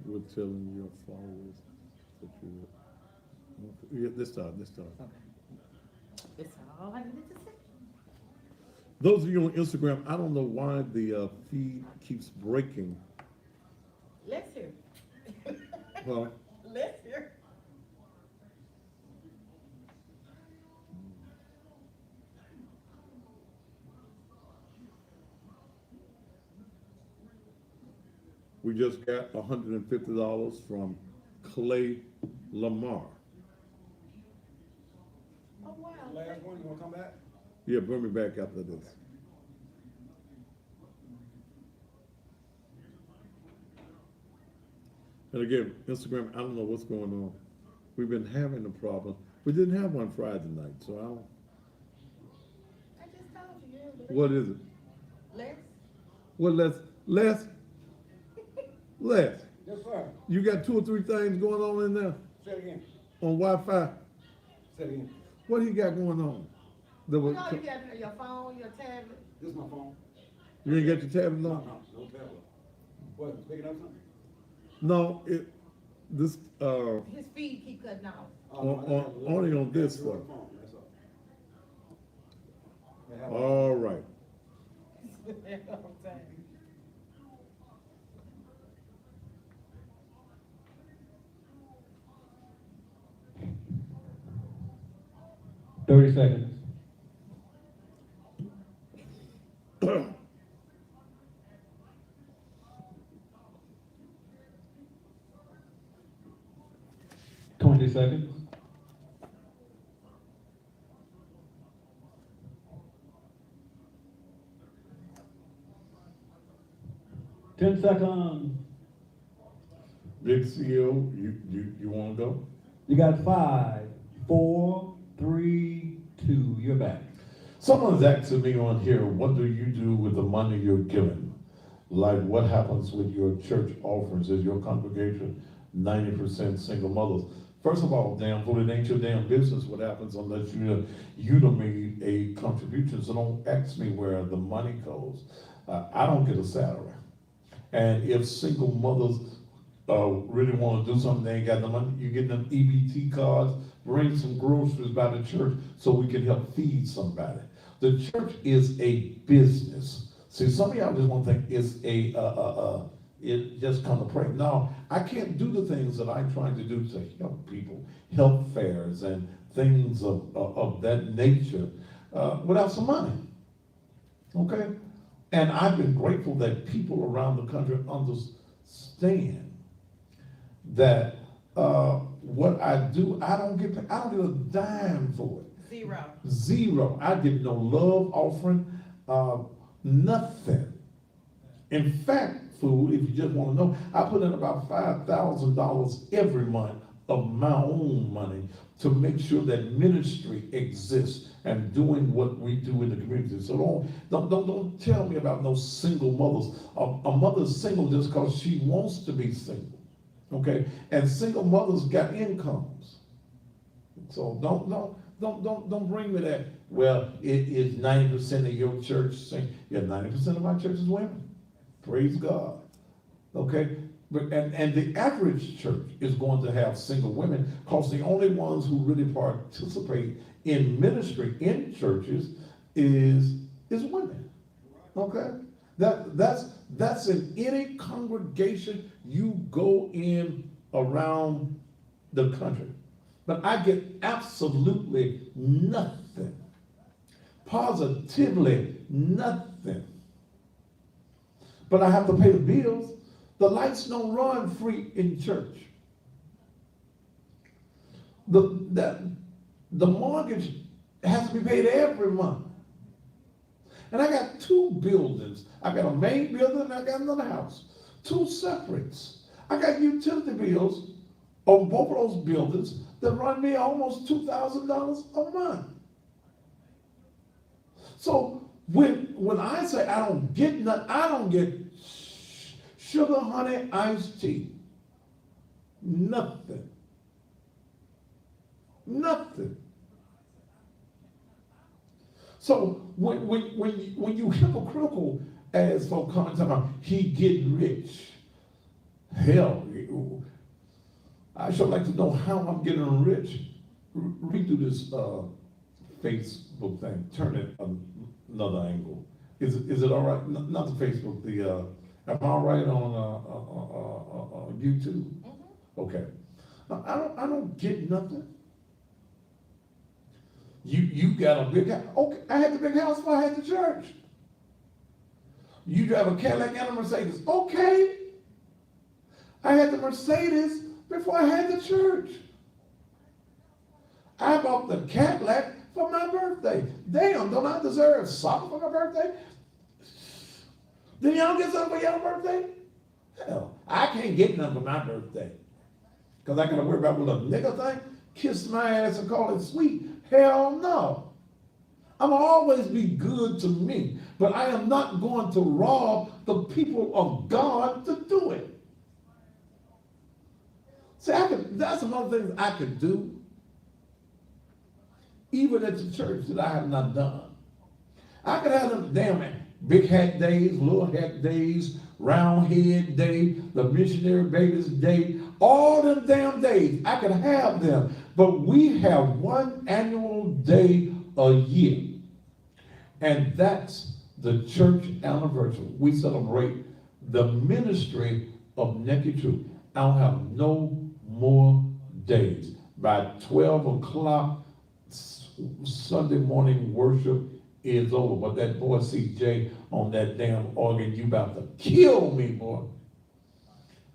We're telling your followers that you, yeah, this time. It's all I needed to say. Those of you on Instagram, I don't know why the feed keeps breaking. Let's hear. Huh? Let's hear. We just got $150 from Clay Lamar. Oh, wow. Last one, you wanna come back? Yeah, bring me back after this. And again, Instagram, I don't know what's going on. We've been having a problem. We didn't have one Friday night, so I don't, I just told you. what is it? Let's. What, Les? Yes, sir. You got 2 or 3 things going on in there Say it again. on Wi-Fi? Say it again. What he got going on? That You was, know, you got your phone, your tablet. This is my phone. you ain't got your tablet No, on? no tablet. What, picking up something? No, this, His feed keep cutting off. only on this stuff. That's all. All right. That's what I'm saying. Seconds. Seconds. 10 seconds. Big CEO, you want to go? You got 5, 4, 3, 2, you're back. Someone's asking me on here, what do you do with the money you're given? Like, what happens with your church offerings? Is your congregation 90% single mothers? First of all, damn fool, it ain't your damn business what happens unless you done made a contribution. So don't ask me where the money goes. I don't get a salary. And if single mothers really want to do something, they ain't got the money, you get them EBT cards, bring some groceries by the church so we can help feed somebody. The church is a business. See, some of y'all just want to think it's it just come to pray. No, I can't do the things that I'm trying to do to help people, help fairs and things of that nature without some money. Okay? And I've been grateful that people around the country understand that what I do, I don't get a dime for it. Zero. I get no love offering, nothing. In fact, food, if you just want to know, I put in about $5,000 every month of my own money to make sure that ministry exists and doing what we do in the community. So don't tell me about no single mothers. A mother's single just because she wants to be single. Okay? And single mothers got incomes. So don't bring me that, well, it is 90% of your church sing. Yeah, 90% of my church is women. Praise God. Okay? And the average church is going to have single women because the only ones who really participate in ministry in churches is women. Okay? That's in any congregation you go in around the country. But I get absolutely nothing. Positively nothing. But I have to pay the bills. The lights don't run free in church. The mortgage has to be paid every month. And I got 2 buildings. I got a main building and I got another house. 2 separates. I got utility bills on both of those buildings that run me almost $2,000 a month. So when I say I don't get nothing, I don't get sugar, honey, iced tea. Nothing. Nothing. So when you hypocritical as folks come and talk about he get rich, hell, I should like to know how I'm getting rich. Read through this Facebook thing. Turn it another angle. Is it all right? Not the Facebook. Am I all right on YouTube? Mm-hmm. Okay. I don't get nothing. You got a big house. Okay, I had the big house before I had the church. You drive a Cadillac and a Mercedes. Okay. I had the Mercedes before I had the church. I bought the Cadillac for my birthday. Damn, don't I deserve something for my birthday? Did y'all get something for your birthday? Hell, I can't get nothing for my birthday. Because I gotta worry about what a nigga thing, kiss my ass and call it sweet. Hell no. I'm gonna always be good to me, but I am not going to rob the people of God to do it. See, that's some other things I could do, even at the church that I have not done. I could have them damn big hat days, little hat days, round head day, the missionary babies day, all them damn days. I could have them, but we have one annual day a year, and that's the church anniversary. We celebrate the ministry of Naked Truth. I don't have no more days. By 12 o'clock, Sunday morning worship is over. But that boy CJ on that damn organ, you about to kill me, boy.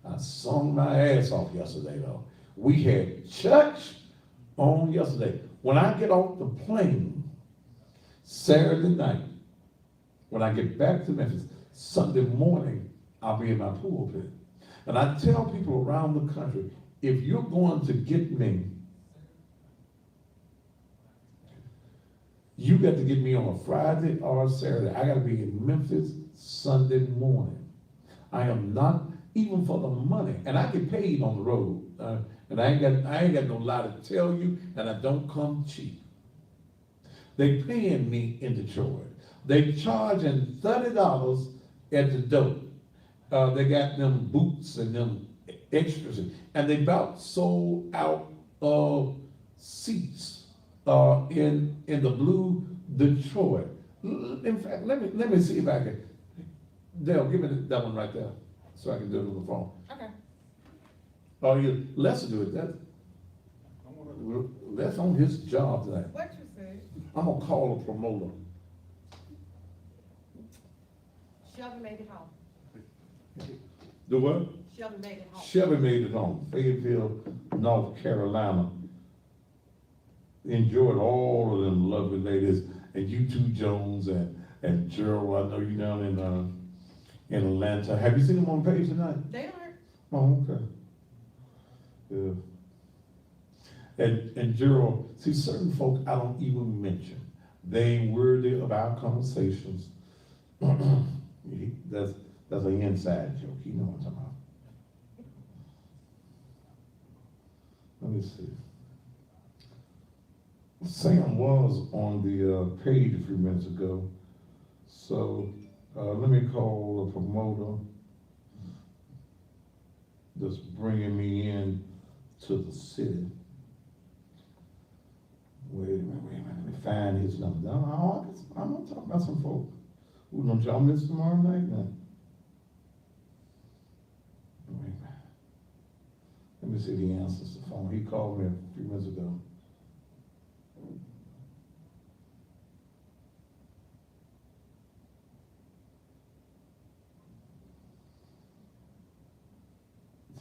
I sung my ass off yesterday, though. We had church on yesterday. When I get off the plane Saturday night, when I get back to Memphis, Sunday morning, I'll be in my pulpit. And I tell people around the country, if you're going to get me, You got to get me on a Friday or a Saturday. I gotta be in Memphis Sunday morning. I am not, even for the money, and I get paid on the road. And I ain't got no lie to tell you, and I don't come cheap. They paying me in Detroit. They charging $30 at the door. They got them boots and them extras, and they about sold out of seats in the blue Detroit. In fact, let me see if I can. Dale, give me that one right there, so I can do it on the phone. Okay. Oh, you, let's do it. That's on his job tonight. What you said? I'm gonna call a promoter. Shelby made it home. The what? Shelby made it home. Shelby made it home, Fayetteville, North Carolina. Enjoyed all of them lovely ladies, and you too, Jones and Gerald. I know you down in Atlanta. Have you seen them on page tonight? They aren't. Oh, okay. Yeah. And Gerald, see, certain folk I don't even mention. They ain't worthy of our conversations. That's an inside joke. You know what I'm talking about. Let me see. Sam was on the page a few minutes ago. So let me call a promoter that's bringing me in to the city. Wait a minute, let me find his number. I'm gonna talk about some folk. Who don't y'all miss tomorrow night now? Wait a minute. Let me see if he answers the phone. He called me a few minutes ago.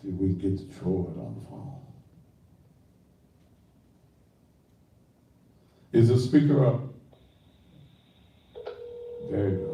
See if we can get Detroit on the phone. Is the speaker up? There you go.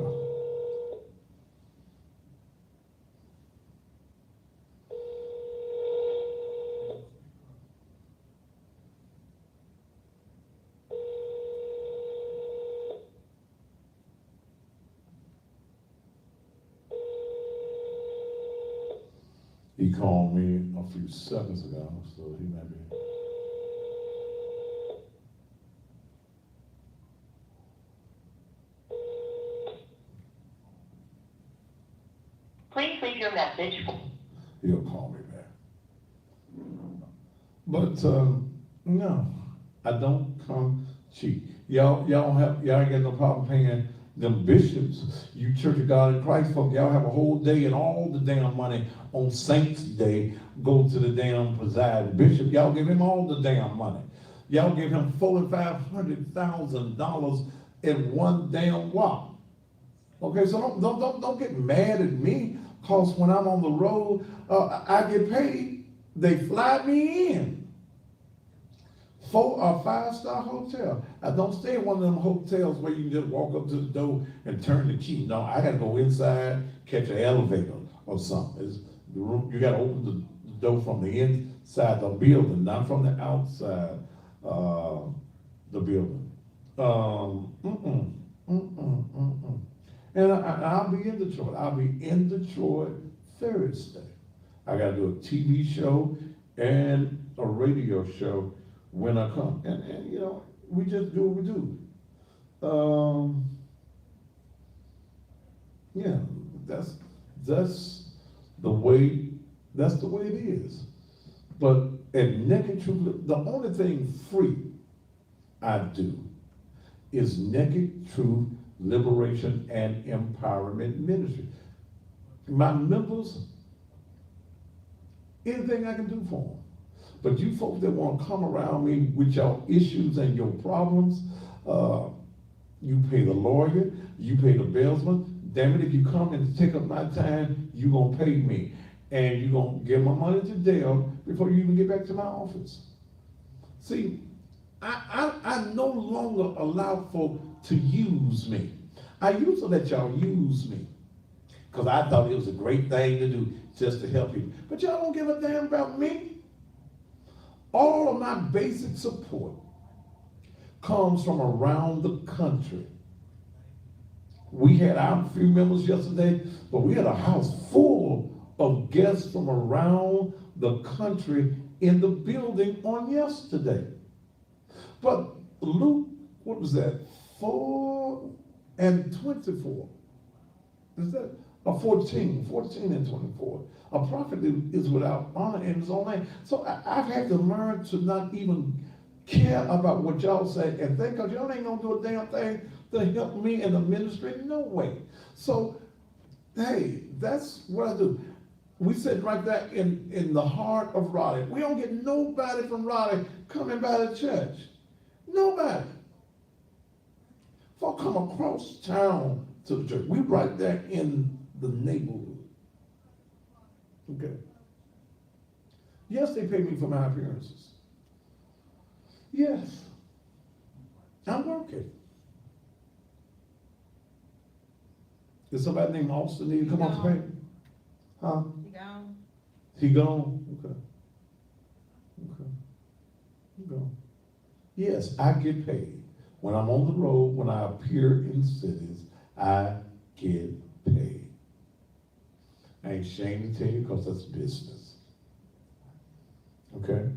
He called me a few seconds ago, so he might be. Please leave your message. He'll call me back. But no, I don't come cheap. Y'all ain't got no problem paying them bishops. You Church of God in Christ folk, y'all have a whole day and all the damn money on Saints Day go to the damn presiding bishop. Y'all give him all the damn money. Y'all give him $400,000 and $500,000 in one damn walk. Okay, so don't get mad at me, cause when I'm on the road, I get paid. They fly me in. 4 or 5-star hotel. I don't stay in one of them hotels where you can just walk up to the door and turn the key. No, I gotta go inside, catch an elevator or something. It's the room, you gotta open the door from the inside the building, not from the outside the building. And I'll be in Detroit. I'll be in Detroit Thursday. I gotta do a TV show and a radio show when I come. And you know, we just do what we do. Yeah, that's the way it is. But at Naked Truth, the only thing free I do is Naked Truth Liberation and Empowerment Ministry. My members, anything I can do for them. But you folks that want to come around me with your issues and your problems, you pay the lawyer, you pay the bailsman. Damn it, if you come and take up my time, you gonna pay me. And you gonna give my money to Dale before you even get back to my office. See, I no longer allow folk to use me. I used to let y'all use me because I thought it was a great thing to do just to help you. But y'all don't give a damn about me. All of my basic support comes from around the country. We had our few members yesterday, but we had a house full of guests from around the country in the building on yesterday. But Luke, what was that? 4:24. Is that 14 and 24? A prophet is without honor in his own name. So I've had to learn to not even care about what y'all say and think, because y'all ain't gonna do a damn thing to help me in the ministry. No way. So, hey, that's what I do. We sit right there in the heart of Raleigh. We don't get nobody from Raleigh coming by the church. Nobody. Folk come across town to the church. We right there in the neighborhood. Okay. Yes, they pay me for my appearances. Yes. I'm working. Is somebody named Austin need to come off the paper? Huh? You gone? He gone? Okay. Okay. He gone. Yes, I get paid. When I'm on the road, when I appear in cities, I get paid. I ain't ashamed to tell you because that's business. Okay?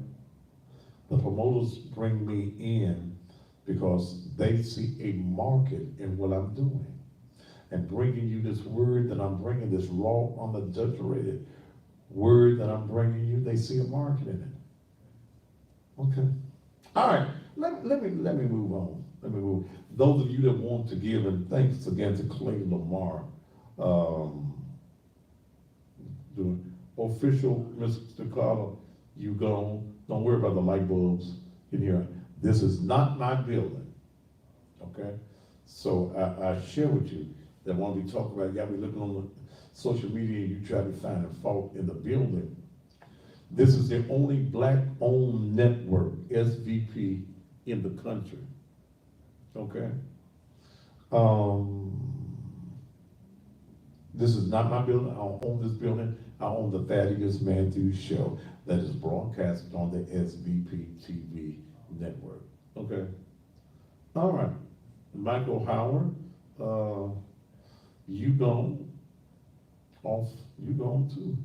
The promoters bring me in because they see a market in what I'm doing. And bringing you this word that I'm bringing, this raw, unadulterated word that I'm bringing you, they see a market in it. Okay. All right. Let me move on. Let me move. Those of you that want to give, and thanks again to Clay Lamar, the official, Mr. Carter, you gone. Don't worry about the light bulbs in here. This is not my building. Okay. So I share with you that when we talk about, you got me looking on the social media, you try to find a fault in the building. This is the only black-owned network, SVP, in the country. Okay? This is not my building. I don't own this building. I own the Thaddeus Matthews Show that is broadcast on the SVP TV network. Okay? All right. Michael Howard, you gone off, you gone too.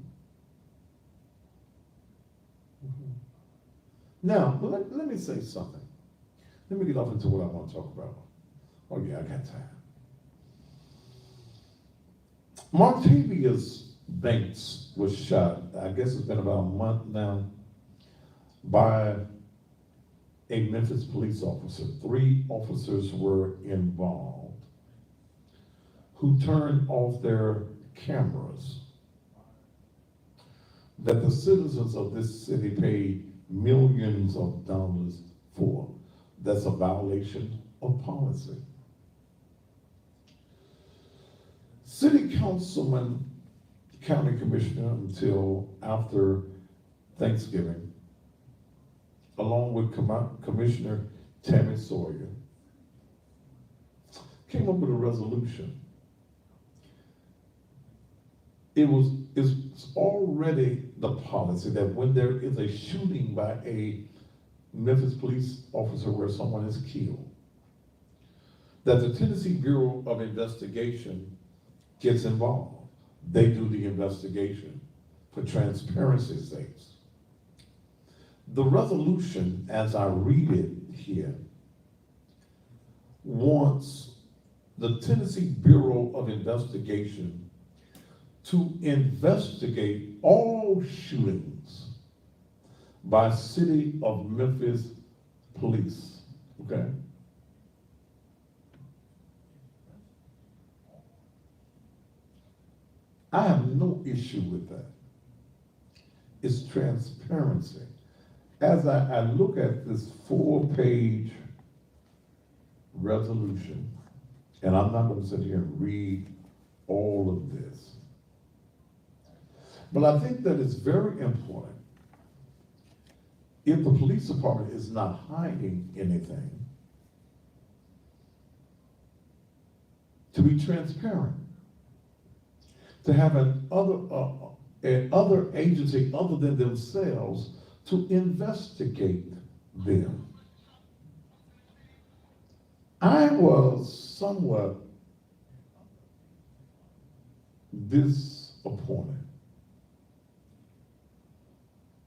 Now, let me say something. Let me get off into what I want to talk about. Oh yeah, I got time. Martavius Banks was shot, I guess it's been about a month now, by a Memphis police officer. 3 officers were involved who turned off their cameras that the citizens of this city paid millions of dollars for. That's a violation of policy. City councilman, county commissioner until after Thanksgiving, along with Commissioner Tammy Sawyer, came up with a resolution. It's already the policy that when there is a shooting by a Memphis police officer where someone is killed, that the Tennessee Bureau of Investigation gets involved. They do the investigation for transparency's sake. The resolution, as I read it here, wants the Tennessee Bureau of Investigation to investigate all shootings by City of Memphis police, okay? I have no issue with that. It's transparency. As I look at this 4-page resolution, and I'm not gonna sit here and read all of this, but I think that it's very important, if the police department is not hiding anything, to be transparent, to have another agency other than themselves to investigate them. I was somewhat disappointed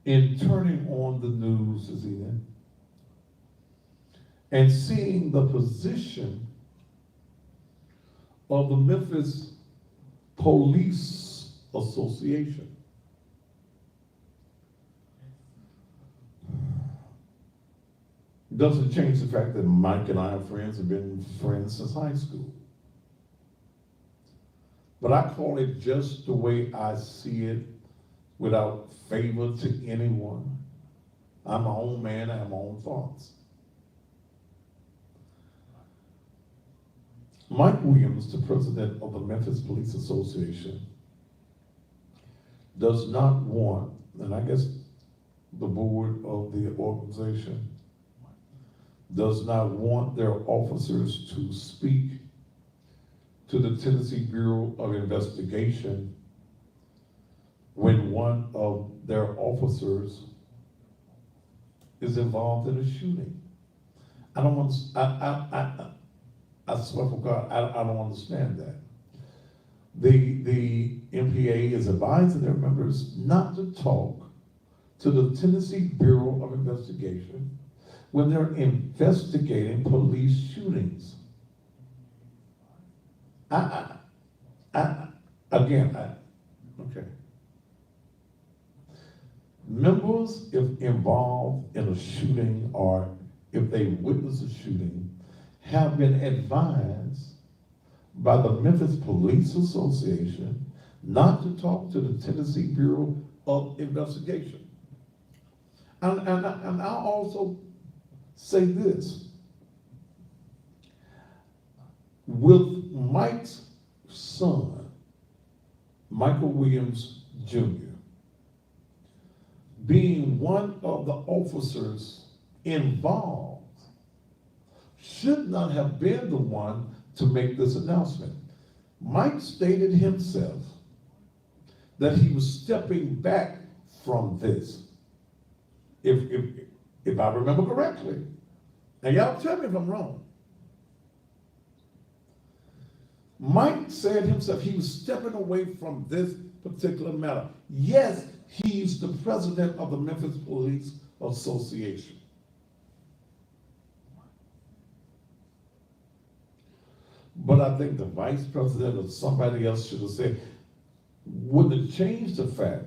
in turning on the news this evening and seeing the position of the Memphis Police Association. Doesn't change the fact that Mike and I are friends, have been friends since high school. But I call it just the way I see it, without favor to anyone. I'm my own man, I have my own thoughts. Mike Williams, the president of the Memphis Police Association, does not want, and I guess the board of the organization does not want their officers to speak to the Tennessee Bureau of Investigation when one of their officers is involved in a shooting. I don't want. I swear for God, I don't understand that. The MPA is advising their members not to talk to the Tennessee Bureau of Investigation when they're investigating police shootings. Okay. Members, if involved in a shooting or if they witness a shooting, have been advised by the Memphis Police Association not to talk to the Tennessee Bureau of Investigation. And I'll also say this. With Mike's son, Michael Williams Jr., being one of the officers involved, should not have been the one to make this announcement. Mike stated himself that he was stepping back from this, if I remember correctly. And y'all tell me if I'm wrong. Mike said himself he was stepping away from this particular matter. Yes, he's the president of the Memphis Police Association. But I think the vice president or somebody else should have said, would it change the fact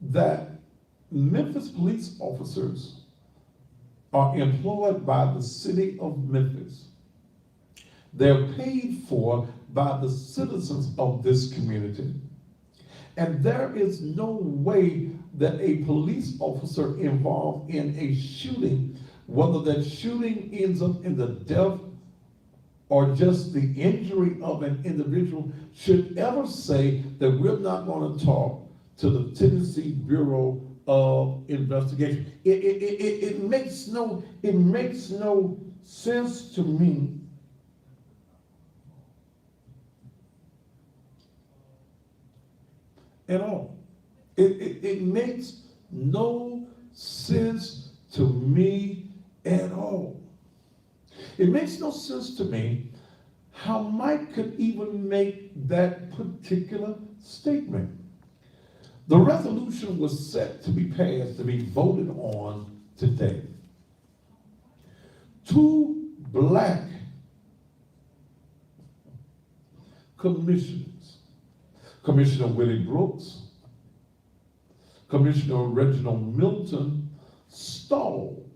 that Memphis police officers are employed by the city of Memphis? They're paid for by the citizens of this community. And there is no way that a police officer involved in a shooting, whether that shooting ends up in the death or just the injury of an individual, should ever say that we're not going to talk to the Tennessee Bureau of Investigation. It makes no sense to me at all. It makes no sense to me at all. It makes no sense to me how Mike could even make that particular statement. The resolution was set to be passed, to be voted on today. 2 black commissioners, Commissioner Willie Brooks, Commissioner Reginald Milton, stalled.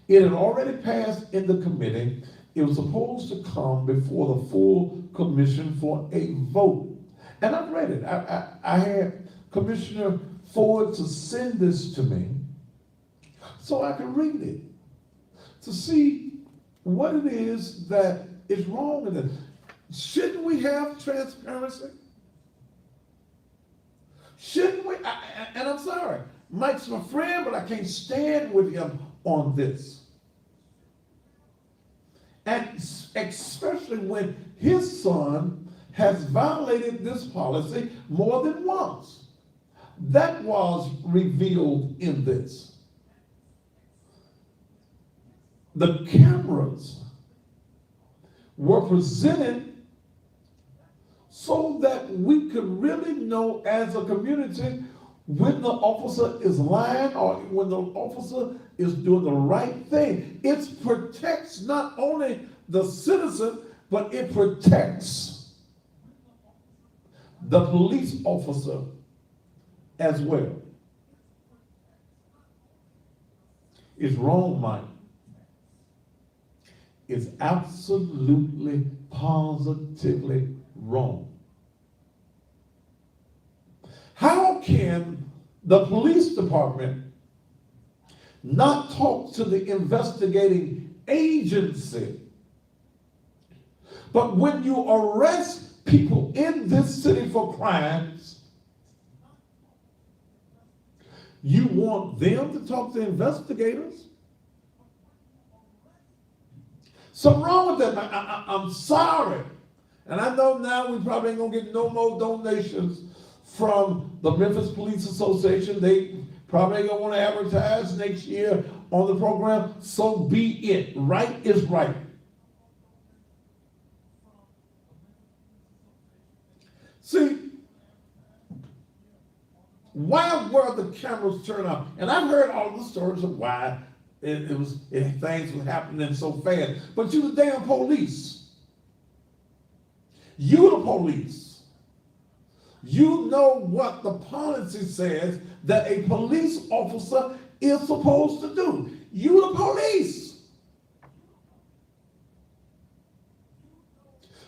It had already passed in the committee. It was supposed to come before the full commission for a vote. And I've read it. I had Commissioner Ford to send this to me so I could read it, to see what it is that is wrong with it. Shouldn't we have transparency? Shouldn't we? And I'm sorry, Mike's my friend, but I can't stand with him on this. And especially when his son has violated this policy more than once. That was revealed in this. the cameras were presented so that we could really know as a community when the officer is lying or when the officer is doing the right thing. It protects not only the citizen, but it protects the police officer as well. It's wrong, Mike. It's absolutely, positively wrong. How can the police department not talk to the investigating agency? But when you arrest people in this city for crimes, you want them to talk to investigators? Something wrong with that. I'm sorry. And I know now we probably ain't gonna get no more donations from the Memphis Police Association. They probably ain't gonna wanna advertise next year on the program. So be it. Right is right. See, why were the cameras turned off? And I've heard all the stories of why things were happening so fast. But you the damn police. You the police. You know what the policy says that a police officer is supposed to do. You the police.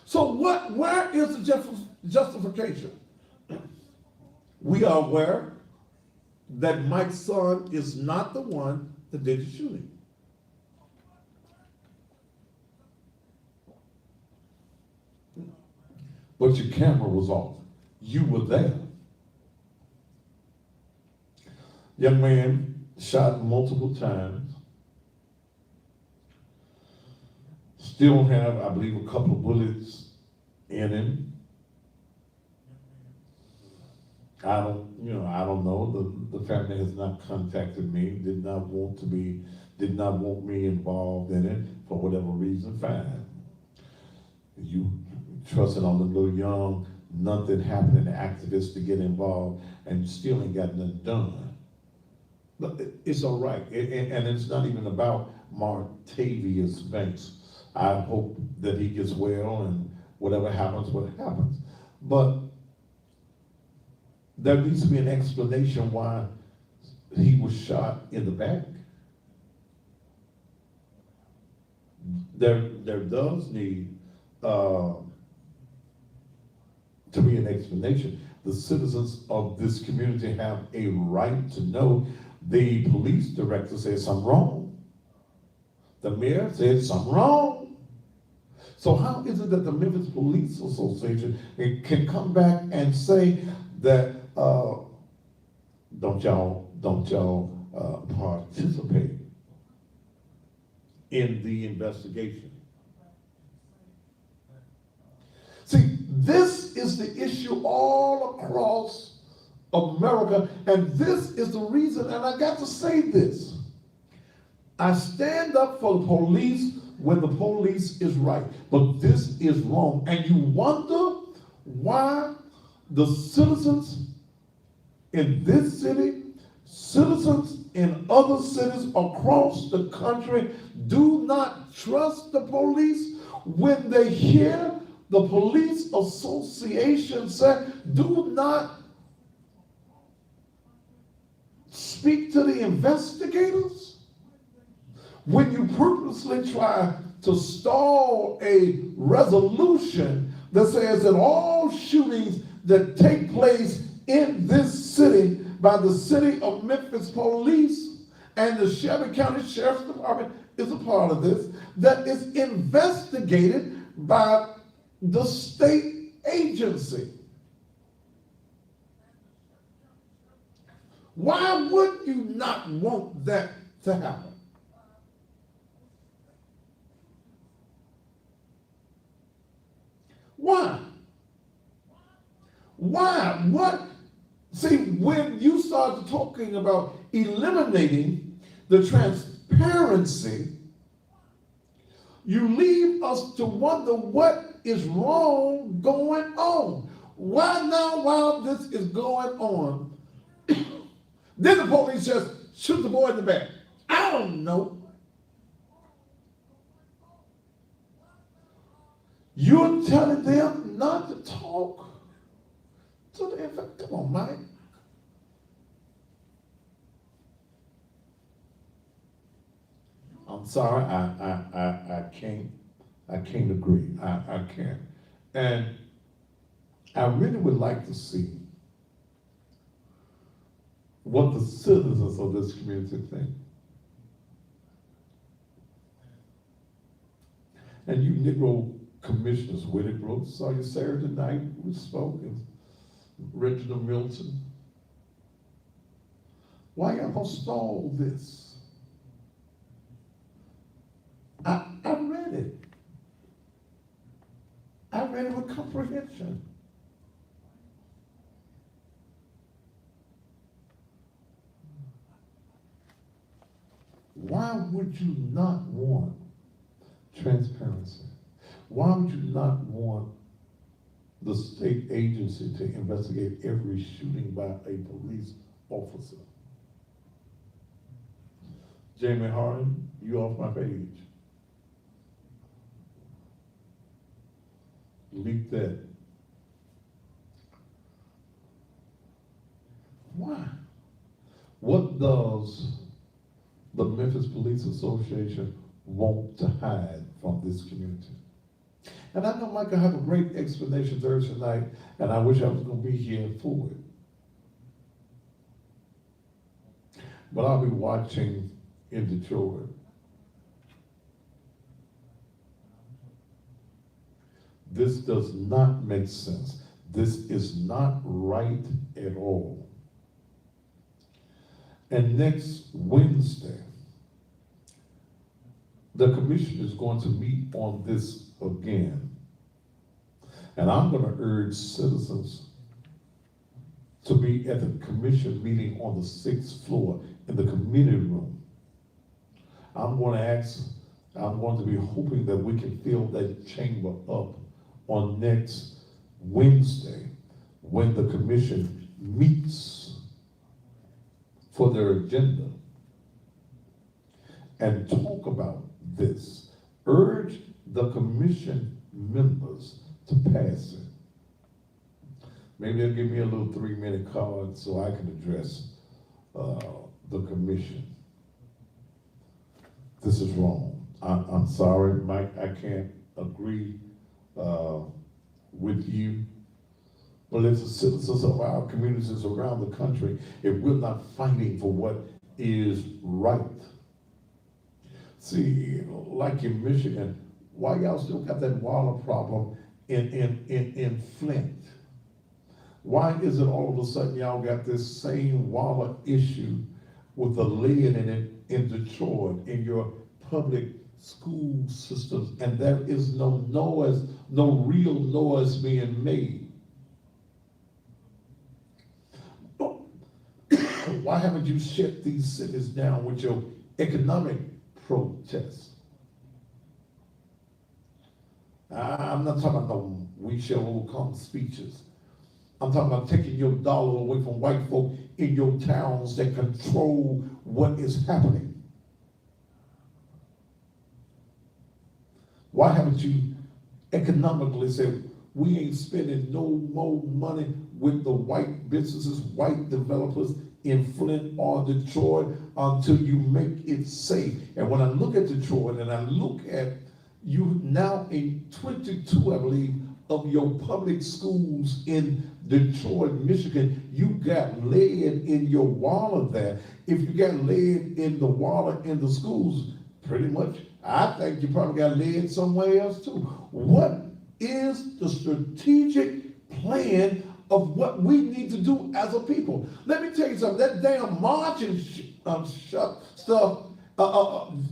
So where is the justification? We are aware that Mike's son is not the one that did the shooting. But your camera was off. You were there. Young man shot multiple times. Still have, I believe, a couple of bullets in him. I don't know. The family has not contacted me, did not want me involved in it for whatever reason. Fine. You trusting on the little young, nothing happening, activists to get involved, and you still ain't got nothing done. But it's all right. And it's not even about Martavius Banks. I hope that he gets well and whatever happens, what happens. But there needs to be an explanation why he was shot in the back. There does need to be an explanation. The citizens of this community have a right to know. The police director said something wrong. The mayor said something wrong. So how is it that the Memphis Police Association can come back and say that don't y'all participate in the investigation? See, this is the issue all across America, and this is the reason, and I got to say this. I stand up for the police when the police is right, but this is wrong. And you wonder why the citizens in this city, citizens in other cities across the country do not trust the police when they hear the police association say, do not speak to the investigators. When you purposely try to stall a resolution that says that all shootings that take place in this city by the city of Memphis police and the Shelby County Sheriff's Department is a part of this, that is investigated by the state agency. Why would you not want that to happen? Why? Why? What? See, when you start talking about eliminating the transparency you leave us to wonder what is wrong going on. Why now, while this is going on, then the police just shoot the boy in the back? I don't know. You're telling them not to talk to the infant. Come on, Mike. I'm sorry, I can't agree. I can't. And I really would like to see what the citizens of this community think. And you Negro commissioners, Willie Brooks, saw you Saturday night, we spoke, and Reginald Milton. Why y'all gonna stall this? I read it. I read it with comprehension. Why would you not want transparency? Why would you not want the state agency to investigate every shooting by a police officer? Jamie Hardin, you off my page. Leak that. Why? What does the Memphis Police Association want to hide from this community? And I know Mike will have a great explanation Thursday night, and I wish I was going to be here for it. But I'll be watching in Detroit. This does not make sense. This is not right at all. And next Wednesday, the commission is going to meet on this again. And I'm going to urge citizens to be at the commission meeting on the 6th floor in the committee room. I'm going to be hoping that we can fill that chamber up on next Wednesday when the commission meets for their agenda and talk about this. Urge the commission members to pass it. Maybe they'll give me a little 3-minute card so I can address the commission. This is wrong. I'm sorry, Mike, I can't agree with you. But as the citizens of our communities around the country, if we're not fighting for what is right. See, like in Michigan, why y'all still got that water problem in Flint? Why is it all of a sudden y'all got this same water issue with the lead in it in Detroit, in your public school systems, and there is no noise, no real noise being made? Why haven't you shut these cities down with your economic protests? I'm not talking about no we shall overcome speeches. I'm talking about taking your dollar away from white folk in your towns that control what is happening. Why haven't you economically said, we ain't spending no more money with the white businesses, white developers in Flint or Detroit until you make it safe? And when I look at Detroit and I look at you now in 22, I believe, of your public schools in Detroit, Michigan, you got lead in your water there. If you got lead in the water in the schools, pretty much, I think you probably got lead somewhere else too. What is the strategic plan of what we need to do as a people? Let me tell you something. That damn marching stuff,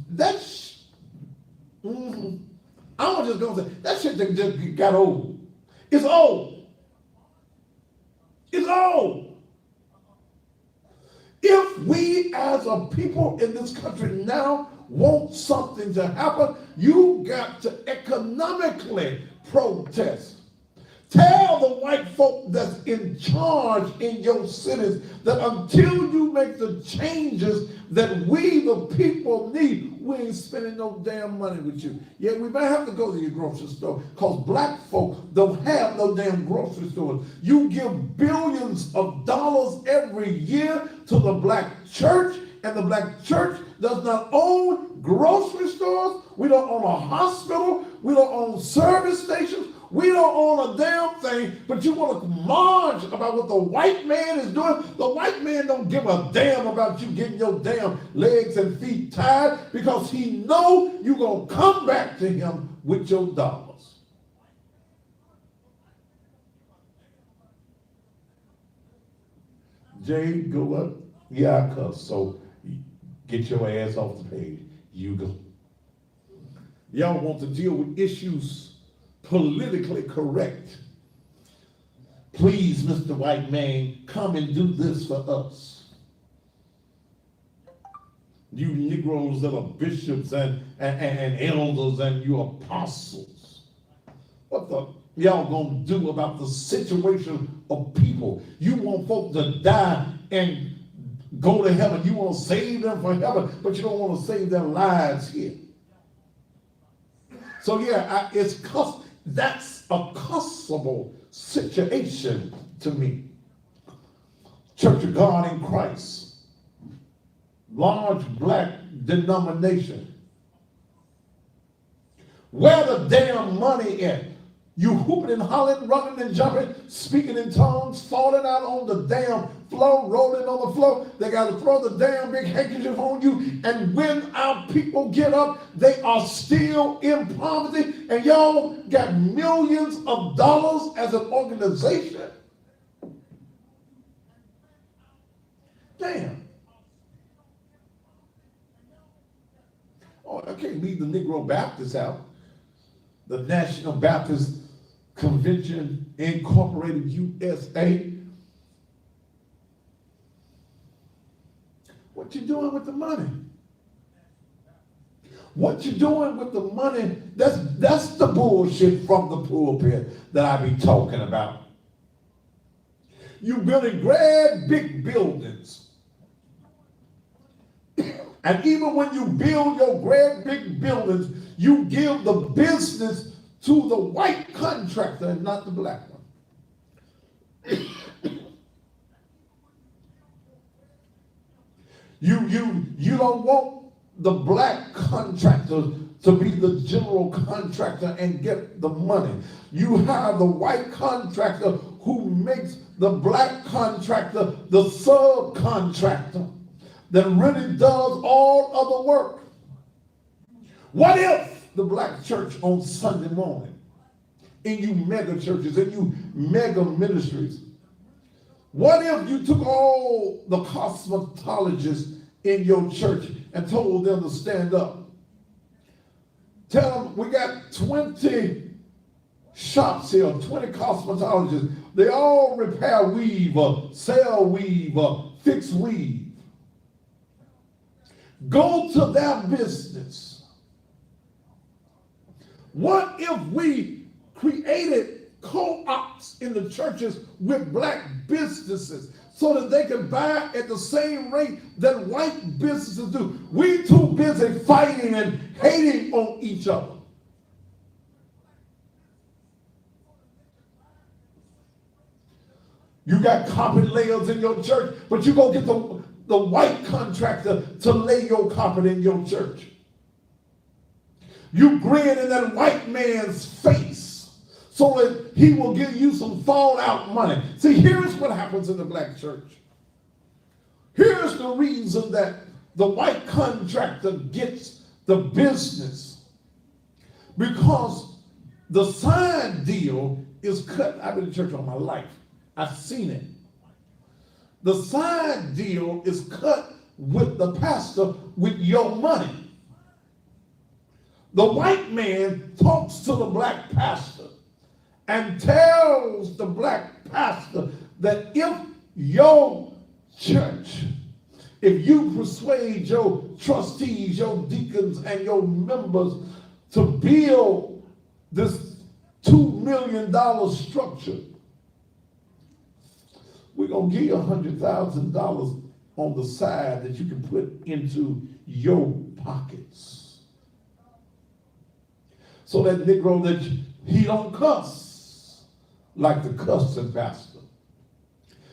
that's, I'm just gonna say, that shit just got old. It's old. It's old. If we as a people in this country now want something to happen, you got to economically protest. Tell the white folk that's in charge in your cities that until you make the changes that we, the people, need, we ain't spending no damn money with you. Yeah, we may have to go to your grocery store because black folk don't have no damn grocery stores. You give billions of dollars every year to the black church, and the black church does not own grocery stores. We don't own a hospital. We don't own service stations. We don't own a damn thing, but you want to march about what the white man is doing. The white man don't give a damn about you getting your damn legs and feet tied because he know you going to come back to him with your dollars. Jay, go up. Yeah, I cuss. So get your ass off the page. You go. Y'all want to deal with issues politically correct. Please, Mr. White Man, come and do this for us. You Negroes that are bishops and elders and you apostles. What the y'all gonna do about the situation of people? You want folk to die and go to heaven. You want to save them for heaven, but you don't want to save their lives here. So yeah, that's a cussable situation to me. Church of God in Christ, large black denomination. Where the damn money at? You hooping and hollering, running and jumping, speaking in tongues, falling out on the damn floor, rolling on the floor. They got to throw the damn big handkerchief on you. And when our people get up, they are still in poverty. And y'all got millions of dollars as an organization. Damn. Oh, I can't leave the Negro Baptists out. The National Baptist Convention Incorporated USA. What you doing with the money? What you doing with the money? That's the bullshit from the pulpit that I be talking about. You building great big buildings. And even when you build your great big buildings, you give the business to the white contractor and not the black one. You don't want the black contractor to be the general contractor and get the money. You hire the white contractor who makes the black contractor the subcontractor that really does all of the work. What if the black church on Sunday morning, in you mega churches, in you mega ministries, what if you took all the cosmetologists in your church and told them to stand up? Tell them we got 20 shops here, 20 cosmetologists. They all repair weave, sell weave, fix weave. Go to their business. What if we created co-ops in the churches with black businesses so that they can buy at the same rate that white businesses do? We too busy fighting and hating on each other. You got carpet layers in your church, but you go get the white contractor to lay your carpet in your church. You grin in that white man's face so that he will give you some fallout money. See, here's what happens in the black church. Here's the reason that the white contractor gets the business. Because the side deal is cut. I've been to church all my life. I've seen it. The side deal is cut with the pastor with your money. The white man talks to the black pastor and tells the black pastor that if your church if you persuade your trustees, your deacons, and your members to build this $2 million structure, we're going to give you $100,000 on the side that you can put into your pockets. So that Negro, that he don't cuss like the cussing pastor.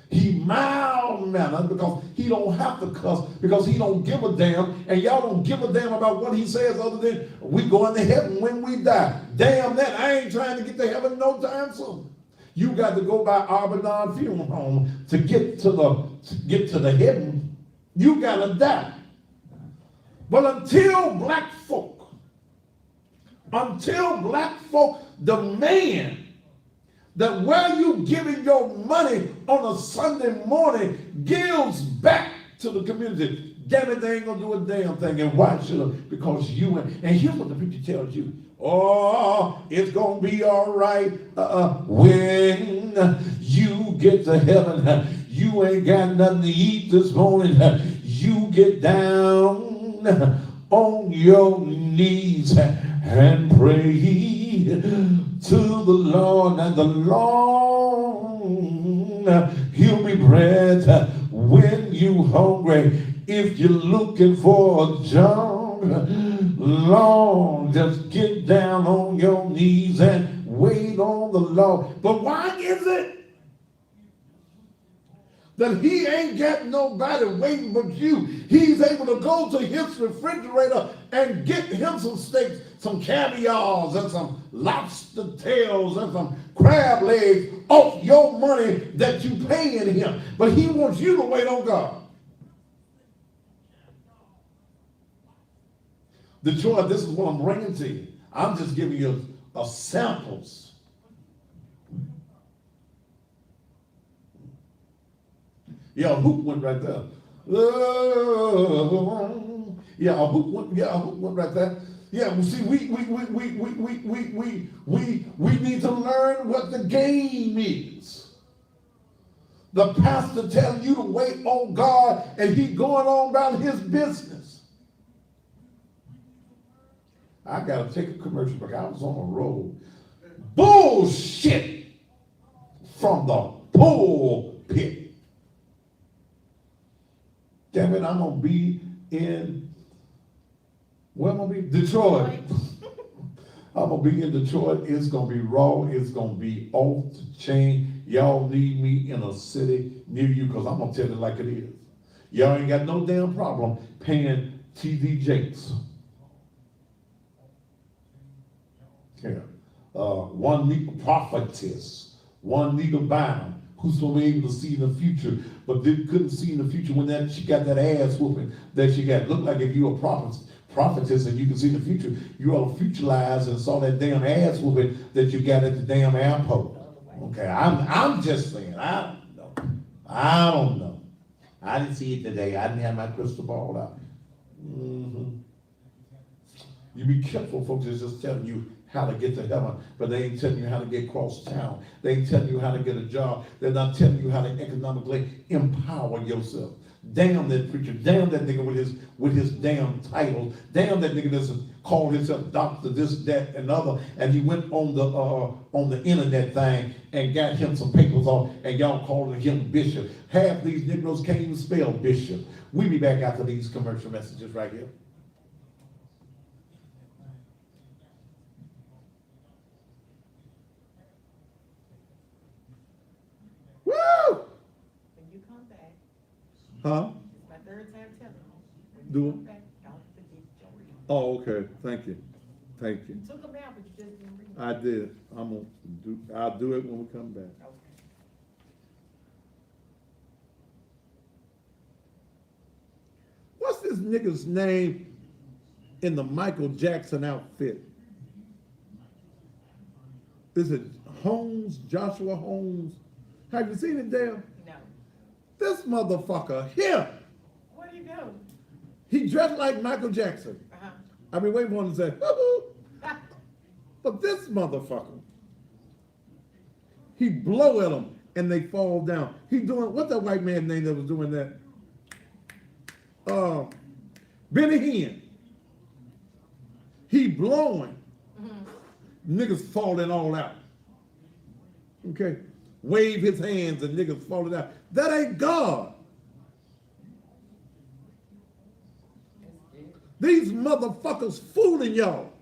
He mild-mannered because he don't have to cuss, because he don't give a damn, and y'all don't give a damn about what he says other than we going to heaven when we die. Damn that, I ain't trying to get to heaven no time soon. You got to go by Arbonne Funeral Home to get to the heaven. You got to die. But until black folk demand that where you giving your money on a Sunday morning gives back to the community, damn it, they ain't gonna do a damn thing. And why should they? Because you and here's what the preacher tells you. Oh, it's gonna be all right when you get to heaven. You ain't got nothing to eat this morning. You get down on your knees and pray to the Lord, and the Lord, he'll be bread when you hungry. If you're looking for a job, Lord, just get down on your knees and wait on the Lord. But why is it that he ain't got nobody waiting but you? He's able to go to his refrigerator and get him some steaks, some caviars, and some lobster tails, and some crab legs off your money that you paying him. But he wants you to wait on God. Detroit, this is what I'm bringing to you. I'm just giving you a samples. Yeah, a hoop went right there. Yeah, a hoop went right there. Yeah, well, see, we need to learn what the game is. The pastor telling you to wait on God, and he going on about his business. I gotta take a commercial break. I was on a road. Bullshit from the pulpit. Damn it, I'm gonna be in, where am I gonna be? Detroit. I'm gonna be in Detroit. It's gonna be raw. It's gonna be off the chain. Y'all need me in a city near you, because I'm gonna tell it like it is. Y'all ain't got no damn problem paying T.D. Jakes. Yeah. One need prophetess, one need a bound, who's going to be able to see in the future, but couldn't see in the future when she got that ass whooping that she got. Look like if you're a prophetess and you can see in the future, you all futurized and saw that damn ass whooping that you got at the damn airport. Okay, I'm just saying, I don't know. I didn't see it today. I didn't have my crystal ball out. You be careful, folks. It's just telling you how to get to heaven, but they ain't telling you how to get across town. They ain't telling you how to get a job. They're not telling you how to economically empower yourself. Damn that preacher. Damn that nigga with his damn title. Damn that nigga that's called himself doctor, this, that, and other. And he went on the internet thing and got him some papers on, and y'all calling him bishop. Half these Negroes can't even spell bishop. We'll be back after these commercial messages right here. When you come back, Huh? it's my third time telling you. When Do you it. come back, don't forget your reading. Oh, okay. Thank you. Thank you. You took them out, but you just didn't read them. I did. I'll do it when we come back. Okay. What's this nigga's name in the Michael Jackson outfit? Is it Holmes, Joshua Holmes? Have you seen it, Dale? No. This motherfucker here, What do you do? he dressed like Michael Jackson. Uh-huh. I mean, wait one to say, hoo-hoo. But this motherfucker, he blow at them and they fall down. He doing, what's that white man name that was doing that? Benny Hinn. He blowing. Niggas falling all out. Okay? Wave his hands and niggas falling out. That ain't God. These motherfuckers fooling y'all.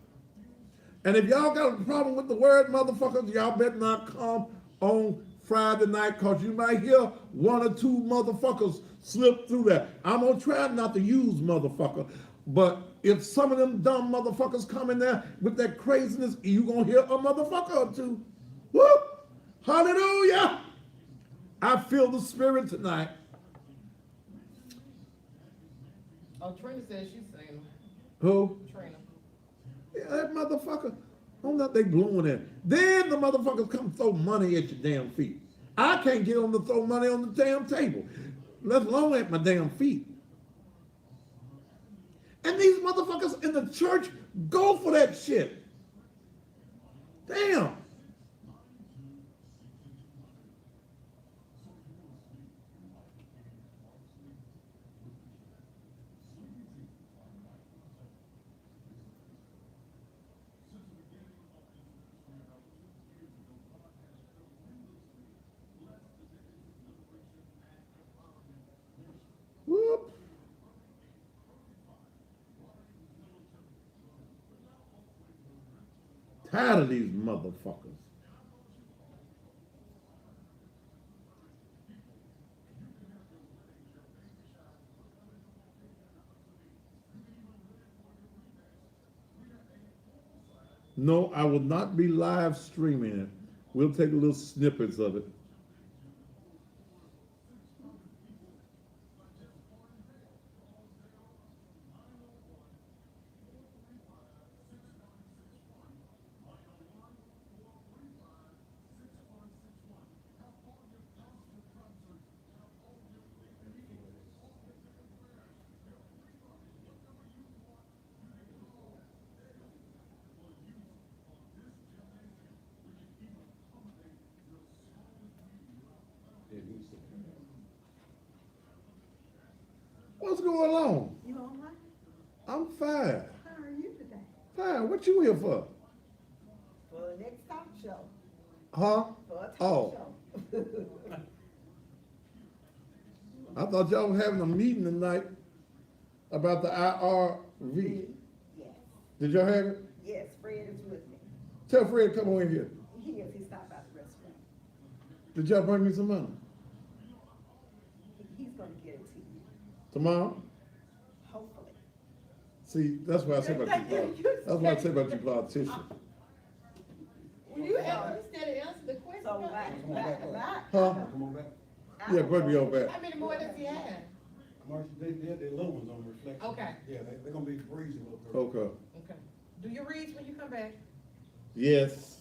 And if y'all got a problem with the word motherfuckers, y'all better not come on Friday night, because you might hear one or two motherfuckers slip through that. I'm gonna try not to use motherfucker, but if some of them dumb motherfuckers come in there with that craziness, you gonna hear a motherfucker or two. Whoop! Hallelujah! I feel the spirit tonight. Oh, Trina says she's singing. Who? Trina. Yeah, that motherfucker. Don't know they blowing it. Then the motherfuckers come throw money at your damn feet. I can't get them to throw money on the damn table, let alone at my damn feet. And these motherfuckers in the church go for that shit. Damn. Whoop. Tired of these motherfuckers. No, I will not be live streaming it. We'll take little snippets of it. What's going on? You all right? I'm fine. How are you today? Fine. What you here for? For the next talk show. Huh? For a talk Oh. show. I thought y'all was having a meeting tonight about the IRV. Yes, Did y'all have it? yes, Fred is with me. Tell Fred to come on in here. He is, he stopped by the restaurant. Did y'all bring me some money? He's gonna get it to you, Tomorrow? hopefully. See, that's what I say about you. That's what I say about you politicians. Well, you instead of answer the question. So, back. Huh? Come on back. Yeah, bring me on back. How many more does he have? Marcia, they low ones on reflection. Okay. Yeah, they're gonna be breezy a little bit. Okay. Okay. Do you read when you come back? Yes.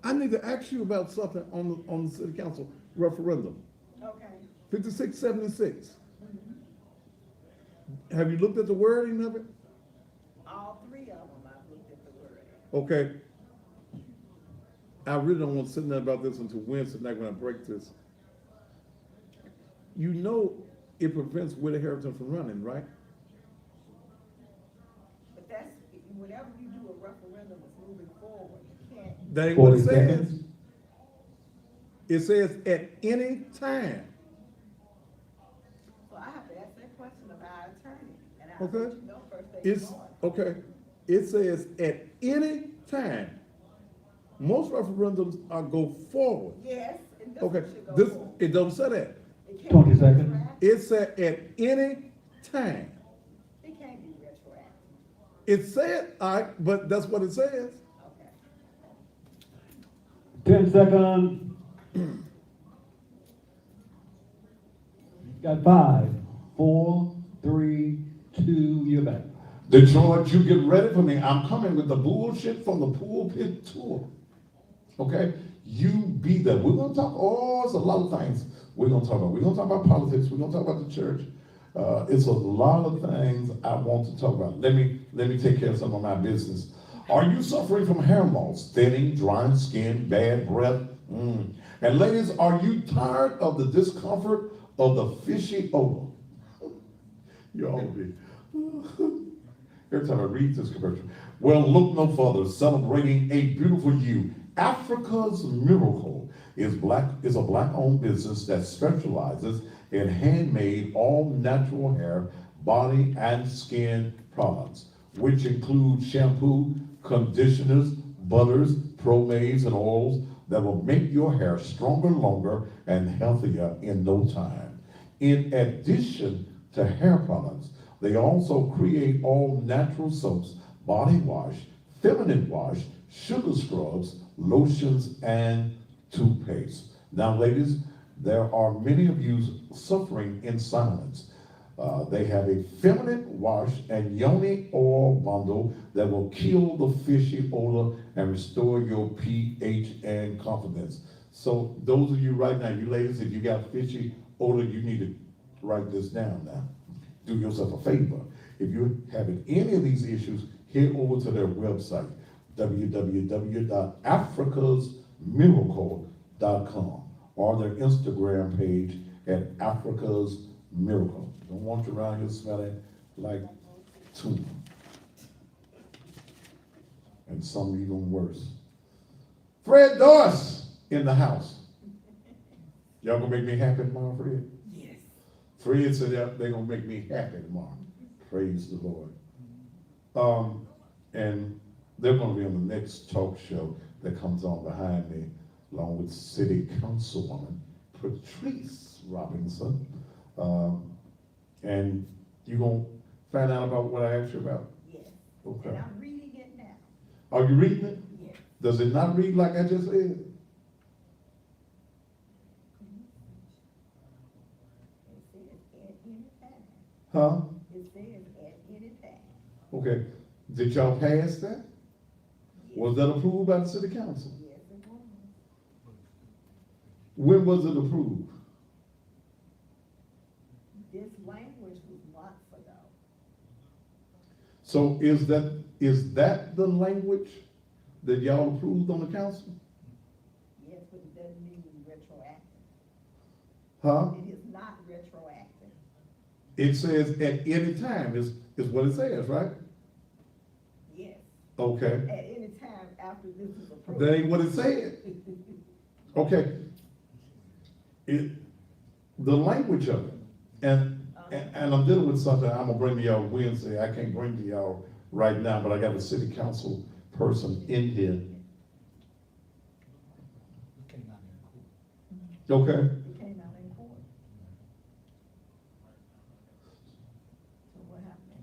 I need to ask you about something on the city council referendum, Okay. 5676. Have you looked at the wording of it? All three of them, I've looked at the word. Okay. I really don't want to sit there about this until Wednesday night when I break this. You know it prevents Willie Harrington from running, right? But that's, whenever you do a referendum, it's moving forward, you can't. That ain't what it 40 says. seconds. It says at any time. So I have to ask that question of our attorney, and I'll Okay. let you know first thing It's, going. okay, it says at any time. Most referendums are go forward. Yes, and this Okay, one should go this, forward. it don't say that. It can't 20 be seconds. retroactive. It said at any time. It can't be retroactive, It said, but that's what it says. okay. 10 seconds. Got 5, 4, 3, 2, you're back. Detroit, you get ready for me. I'm coming with the bullshit from the pulpit tour. Okay? You be there. We're gonna talk, it's a lot of things we're gonna talk about. We're gonna talk about politics, we're gonna talk about the church. It's a lot of things I want to talk about. Let me take care of some of my business. Are you suffering from hair loss, thinning, drying skin, bad breath? And ladies, are you tired of the discomfort of the fishy odor? You all be. Every time I read this commercial. Well, look no further. Celebrating a beautiful you. Africa's Miracle is a black-owned business that specializes in handmade, all-natural hair, body, and skin products, which include shampoo, conditioners, butters, pomades, and oils that will make your hair stronger, longer, and healthier in no time. In addition to hair products, they also create all-natural soaps, body wash, feminine wash, sugar scrubs, lotions, and toothpaste. Now, ladies, there are many of you suffering in silence. They have a feminine wash and yoni oil bundle that will kill the fishy odor and restore your pH and confidence. So those of you right now, you ladies, if you got fishy odor, you need to write this down now. Do yourself a favor. If you're having any of these issues, head over to their website, www.africasmiracle.com, or their Instagram page at Africa's Miracle. Don't want you around here smelling like tuna. And some even worse. Fred Doris in the house. Y'all gonna make me happy tomorrow, Fred? Yes. Fred said they're gonna make me happy tomorrow. Praise the Lord. And they're gonna be on the next talk show that comes on behind me, along with City Councilwoman Patrice Robinson. And you're gonna find out about what I asked you about? Yes. Okay. And I'm reading it now. Are you reading it? Yes. Does it not read like I just said? It says at any time. Huh? It says at any time. Okay. Did y'all pass that? Yes. Was that approved by the city council? Yes, it was. When was it approved? This language was months ago. So is that the language that y'all approved on the council? Yes, but it doesn't mean retroactive. Huh? It is not retroactive. It says at any time is what it says, right? Yes, Okay. at any time after this is approved. That ain't what it said. Okay. The language of it, and I'm dealing with something I'm gonna bring to y'all Wednesday. I can't bring to y'all right now, but I got a city council person in here. Okay. It came out in court. So what happened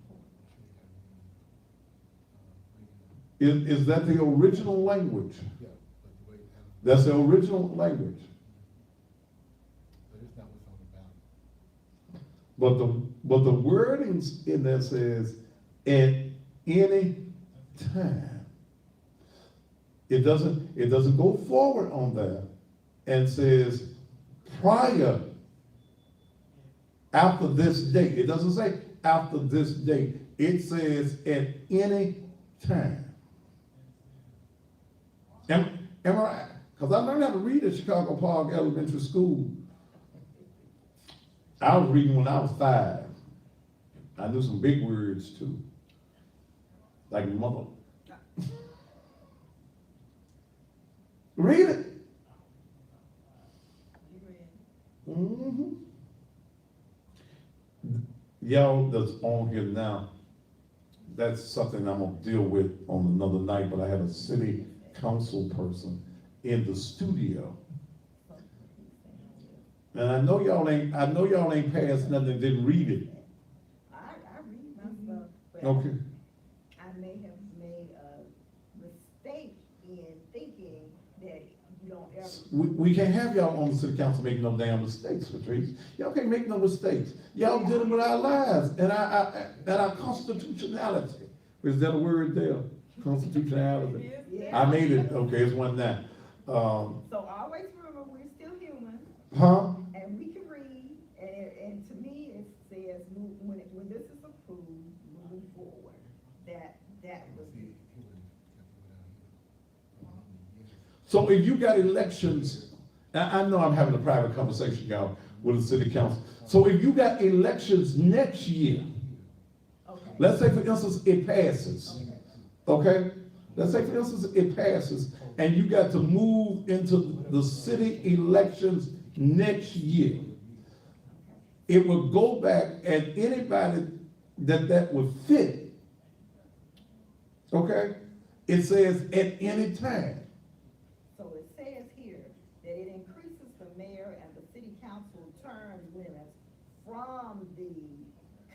in court? Is that the original language? That's the original language. But the wordings in there says at any time. It doesn't go forward on that and says prior, after this date. It doesn't say after this date. It says at any time. Am I right? Because I learned how to read at Chicago Park Elementary School. I was reading when I was 5. I knew some big words too, like mother. Read it. Mm-hmm. Y'all that's on here now, that's something I'm gonna deal with on another night, but I had a city council person in the studio. And I know y'all ain't passed nothing and didn't read it. I read my stuff, but Okay. I may have made a mistake in thinking that you don't ever. We can't have y'all on the city council making no damn mistakes, Patrice. Y'all can't make no mistakes. Y'all dealing with our lives and our constitutionality. Is that a word there? Constitutionality. Yeah. I made it. Okay, it's one now. So always remember, we're still human, Huh? and we can read, and to me, it says move So if you got elections, I know I'm having a private conversation, y'all, with the city council. So if you got elections next year, Okay. let's say for instance, it passes, okay? Let's say for instance, it passes, and you got to move into the city elections next year. It will go back and anybody that would fit, okay? It says at any time. So it says here that it increases the mayor and the city council term limits from the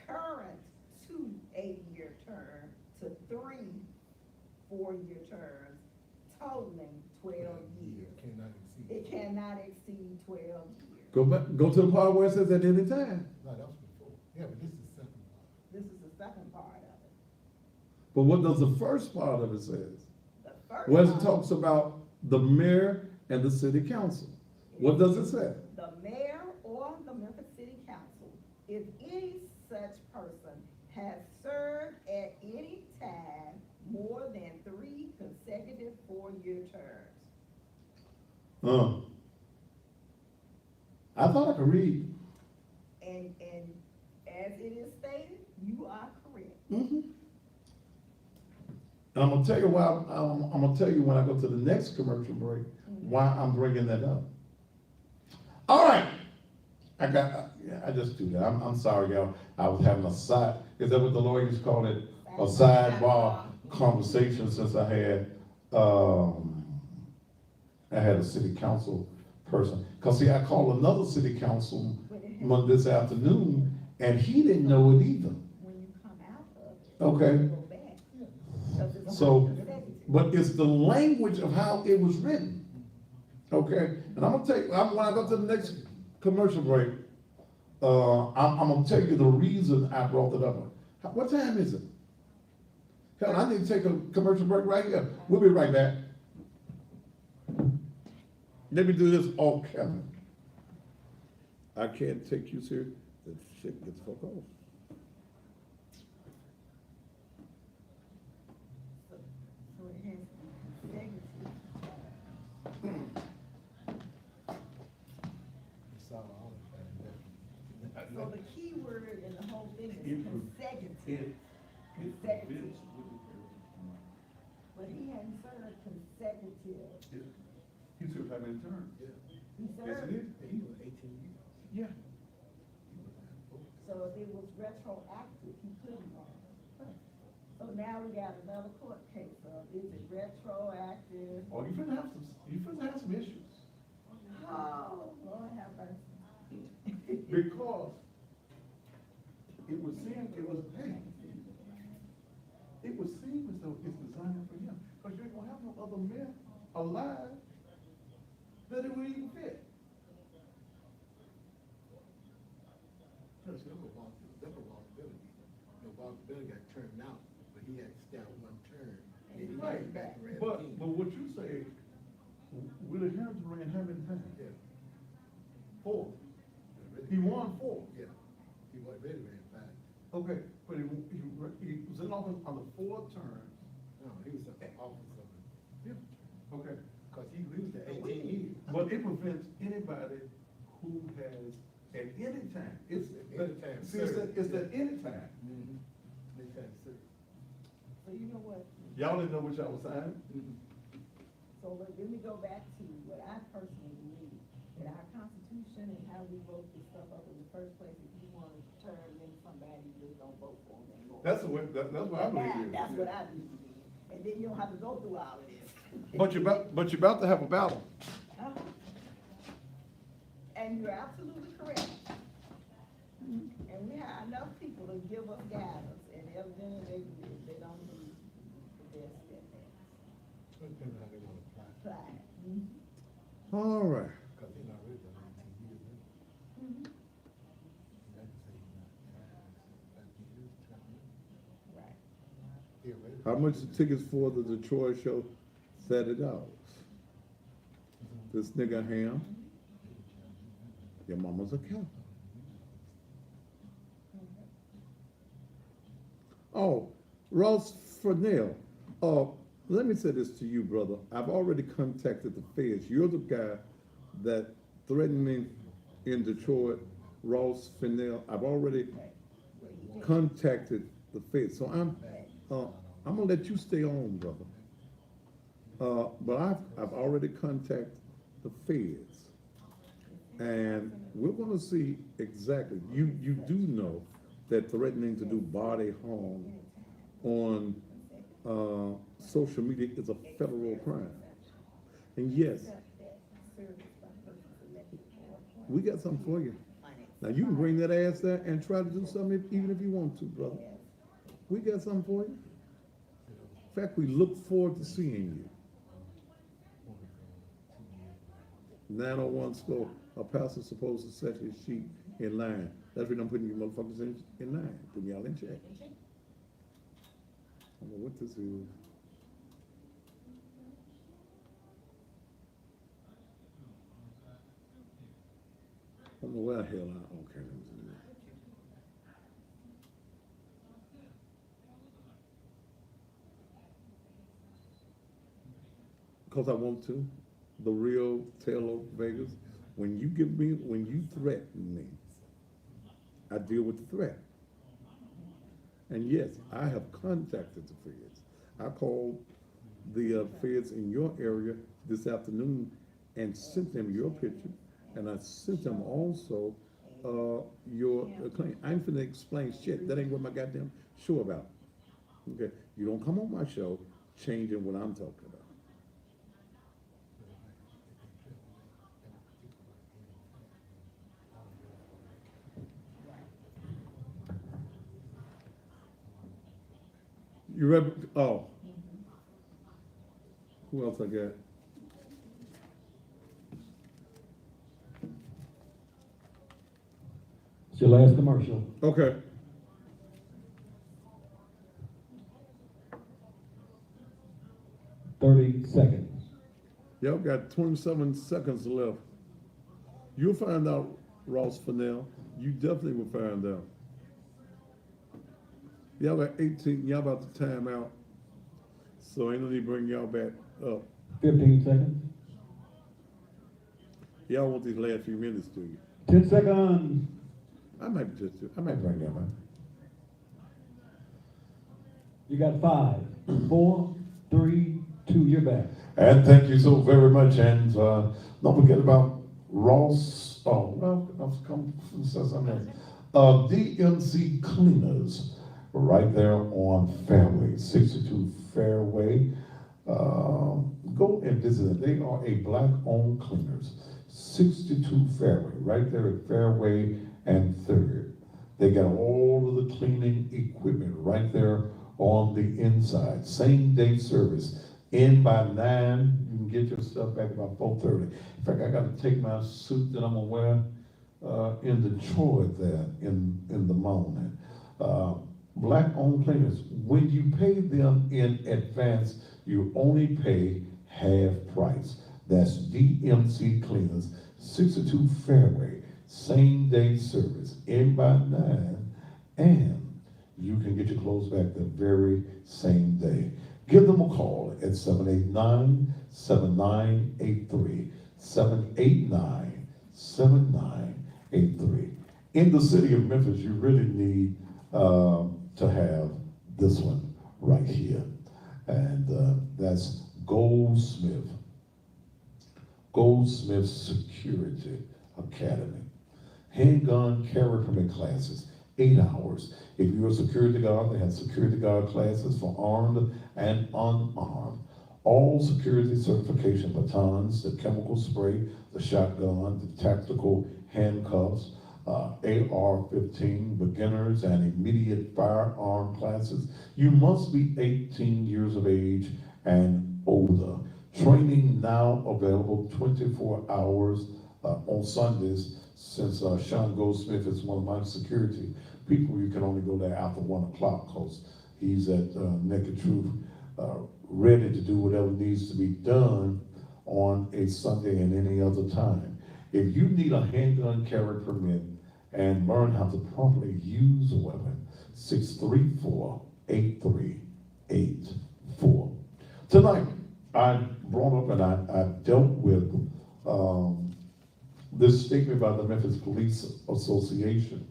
current 2 8-year term to 3 4-year terms, totaling 12 years. It cannot exceed 12 years. Go to the part where it says at any time. No, that was before. Yeah, but this is the second part. This is the second part of it. But what does the first part of it says? The first Where it part- talks about the mayor and the city council. What does it say? The mayor or the Memphis City Council, if any such person has served at any time more than 3 consecutive 4-year terms. I thought I could read. And as it is stated, you are correct. And I'm gonna tell you why, I'm gonna tell you when I go to the next commercial break, why I'm bringing that up. All right, I just do that, I'm sorry, y'all, I was having a side, is that what the lawyers call it? A sidebar conversation since I had a city council person. Cause see, I called another city councilman this afternoon, and he didn't know it either. When you come out of it. Okay. you Go back. 'Cause it's So, consecutive. but it's the language of how it was written. Okay, and I'm gonna when I go to the next commercial break, I'm gonna tell you the reason I brought it up. What time is it? Hell, I need to take a commercial break right here. We'll be right back. Let me do this off camera. I can't take you serious. That shit gets fuck off. So it has to be consecutive. It's all So the key word in the whole thing is consecutive. Consecutive. But he hadn't served consecutive. He served how many terms? He served, He was 18 years. Yeah. so if it was retroactive, he couldn't have. So now we got another court case of, is it retroactive? Oh, you finna have some issues. Oh, Lord have mercy. Because it would seem as though it's designed for him. Because you ain't gonna have no other men alive that it would even fit. That's a responsibility. No, responsibility got turned out, but he had to stay out one term. And he Right, came back around but again. what you say, Willie Harris ran how many times? Yeah. 4. He won 4. Yeah. He was ready to ran 5. Okay, but he was in office on the 4 terms. No, he was in office of it. Yeah. Okay. Cause he lose the 18 years. But it prevents anybody who has at any time, it's Anytime see, it's that any time. Mm-hmm. Anytime served. So you know what? Y'all didn't know what y'all was signing? So let me go back to what I personally believe, that our Constitution and how we wrote this stuff up in the first place, if you want to turn in somebody, you just don't vote for them anymore. That's what I believe. That's what I do believe. And then you don't have to go through all of this. But you're about to have a battle. Uh-huh. And you're absolutely correct. And we have enough people to give us guidance, and evidently they don't do the best at that. Depends on how they wanna apply. Apply. All right. Cause they're not really done 18 years. And that can say he's not 19 years, 20 years. Right. Theoretically. How much the tickets for the Detroit show? $30. This nigga Ham, your mama's a cow. Oh, Ross Fernell, let me say this to you, brother. I've already contacted the feds. You're the guy that threatened me in Detroit, Ross Fennell. I've already contacted the feds. So I'm gonna let you stay on, brother. But I've already contacted the feds. And we're gonna see exactly, you do know that threatening to do body harm on social media is a federal crime. And yes, we got something for you. Now you can bring that ass there and try to do something even if you want to, brother. We got something for you. In fact, we look forward to seeing you. 901 store, a pastor's supposed to set his sheep in line. That's when I'm putting you motherfuckers in line, putting y'all in check. I don't know what this is. I don't know where the hell okay, let me do that. Because I want to. The real Taylor Vegas. When you threaten me, I deal with the threat. And yes, I have contacted the feds. I called the feds in your area this afternoon and sent them your picture, and I sent them also your claim. I ain't finna explain shit. That ain't what my goddamn show about. Okay, you don't come on my show changing what I'm talking about. You ready? Oh. Who else I got? It's your last commercial. Okay. $30 seconds. Y'all got 27 seconds left. You'll find out, Ross Fennell. You definitely will find out. Y'all got 18, y'all about to time out. So ain't no need to bring y'all back up. 15 seconds. Y'all want these last few minutes, do you? 10 seconds. I might bring y'all back. You got 5, 4, 3, 2, you're back. And thank you so very much. And don't forget about Ross. Oh, well, I've come to say something else. DMC Cleaners, right there on Fairway, 62 Fairway. Go and visit them. They are a black-owned cleaners. 62 Fairway, right there at Fairway and 3rd. They got all of the cleaning equipment right there on the inside. Same day service. In by 9, you can get your stuff back about 4:30. In fact, I got to take my suit that I'm gonna wear in Detroit there in the morning. Black-owned cleaners. When you pay them in advance, you only pay half price. That's DMC Cleaners, 62 Fairway, same day service, in by 9, and you can get your clothes back the very same day. Give them a call at 789-7983, 789-7983. In the city of Memphis, you really need to have this one right here, and that's Goldsmith Security Academy. Handgun carry permit classes, 8 hours. If you're a security guard, they have security guard classes for armed and unarmed. All security certification batons, the chemical spray, the shotgun, the tactical handcuffs, AR-15, beginners and immediate firearm classes. You must be 18 years of age and older. Training now available 24 hours on Sundays. Since Sean Goldsmith is one of my security people, you can only go there after 1 o'clock because he's at Naked Truth, ready to do whatever needs to be done on a Sunday and any other time. If you need a handgun carry permit and learn how to properly use a weapon, 634-8384. Tonight, I brought up and I dealt with, this statement by the Memphis Police Association.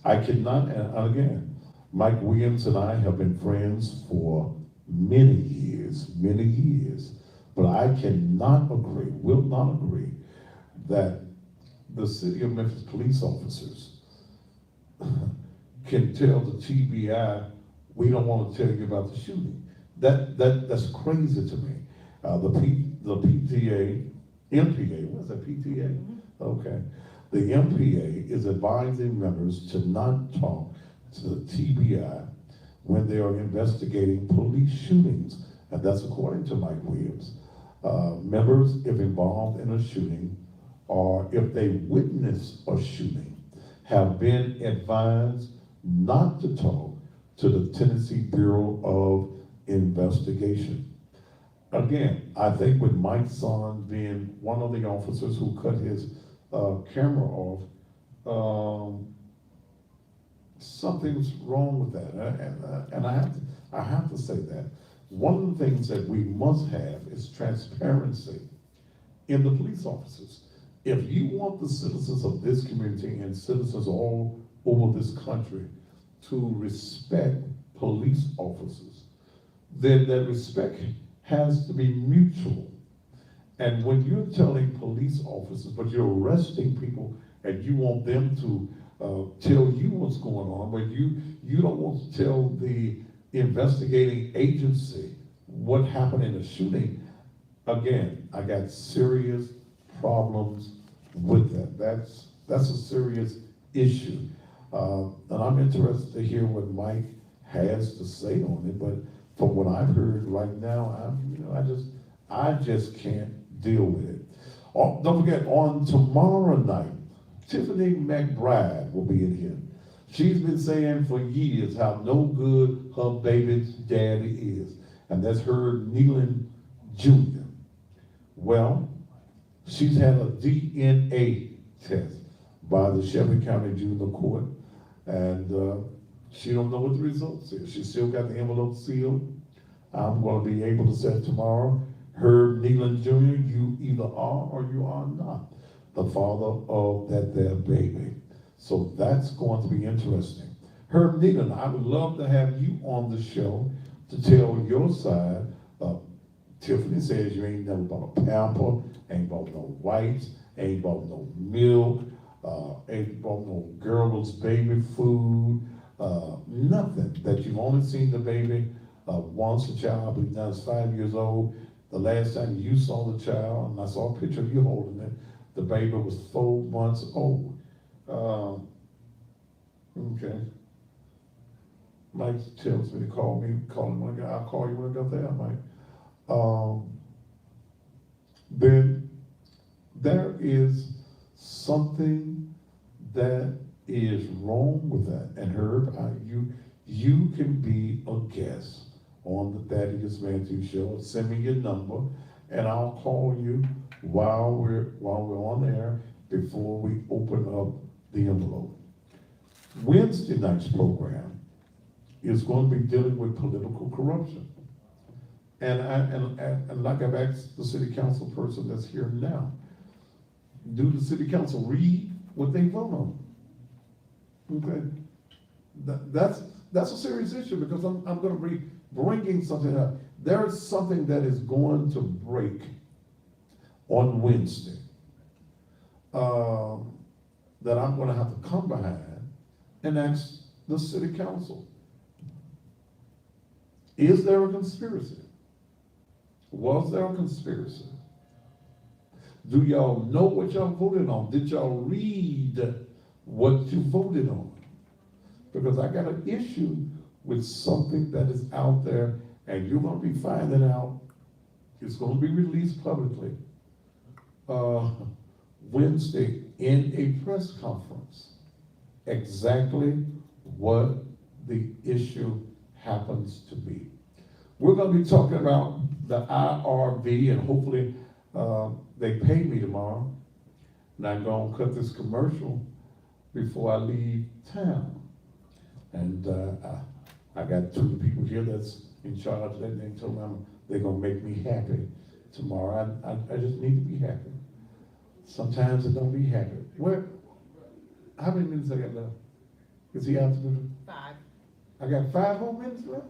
I cannot, and again, Mike Williams and I have been friends for many years, but I cannot agree, will not agree, that the city of Memphis police officers can tell the TBI, we don't want to tell you about the shooting. That's crazy to me. The PTA, MPA, what is that, PTA? Okay. The MPA is advising members to not talk to the TBI when they are investigating police shootings, and that's according to Mike Williams. Members, if involved in a shooting, or if they witness a shooting, have been advised not to talk to the Tennessee Bureau of Investigation. Again, I think with Mike's son being one of the officers who cut his camera off, something's wrong with that, and I have to say that. One of the things that we must have is transparency in the police officers. If you want the citizens of this community and citizens all over this country to respect police officers, then that respect has to be mutual. And when you're telling police officers, but you're arresting people and you want them to tell you what's going on, but you don't want to tell the investigating agency what happened in the shooting, again, I got serious problems with that. That's a serious issue. And I'm interested to hear what Mike has to say on it, but from what I've heard right now, I just can't deal with it. Oh, don't forget, on tomorrow night, Tiffany McBride will be in here. She's been saying for years how no good her baby's daddy is, and that's her Nealon Jr. Well, she's had a DNA test by the Shelby County Juvenile Court, and she don't know what the results is. She still got the envelope sealed. I'm going to be able to say tomorrow, Herb Nealon Jr., you either are or you are not the father of that there baby. So that's going to be interesting. Herb Nealon, I would love to have you on the show to tell your side. Tiffany says you ain't never bought a pamper, ain't bought no wipes, ain't bought no milk, ain't bought no girl's baby food, nothing. That you've only seen the baby once. The child, I believe now is 5 years old. The last time you saw the child, and I saw a picture of you holding it, the baby was 4 months old. Okay. Mike tells me to call him when I'll call you when I got there, Mike. Then there is something that is wrong with that. And Herb, you can be a guest on the Thaddeus Matthews Show. Send me your number, and I'll call you while we're on air before we open up the envelope. Wednesday night's program is going to be dealing with political corruption. And like I've asked the city council person that's here now, do the city council read what they vote on? Okay, that's a serious issue, because I'm going to be bringing something up. There's something that is going to break on Wednesday that I'm going to have to come behind and ask the city council. Is there a conspiracy? Was there a conspiracy? Do y'all know what y'all voted on? Did y'all read what you voted on? Because I got an issue with something that is out there, and you're going to be finding out. It's going to be released publicly Wednesday in a press conference, exactly what the issue happens to be. We're going to be talking about the IRV, and hopefully they pay me tomorrow, and I'm going to cut this commercial before I leave town. And I got two people here that's in charge of that, and they told me they're gonna make me happy tomorrow. I just need to be happy. Sometimes I don't be happy. How many minutes I got left? Is he out to do? 5. I got 5 more minutes left?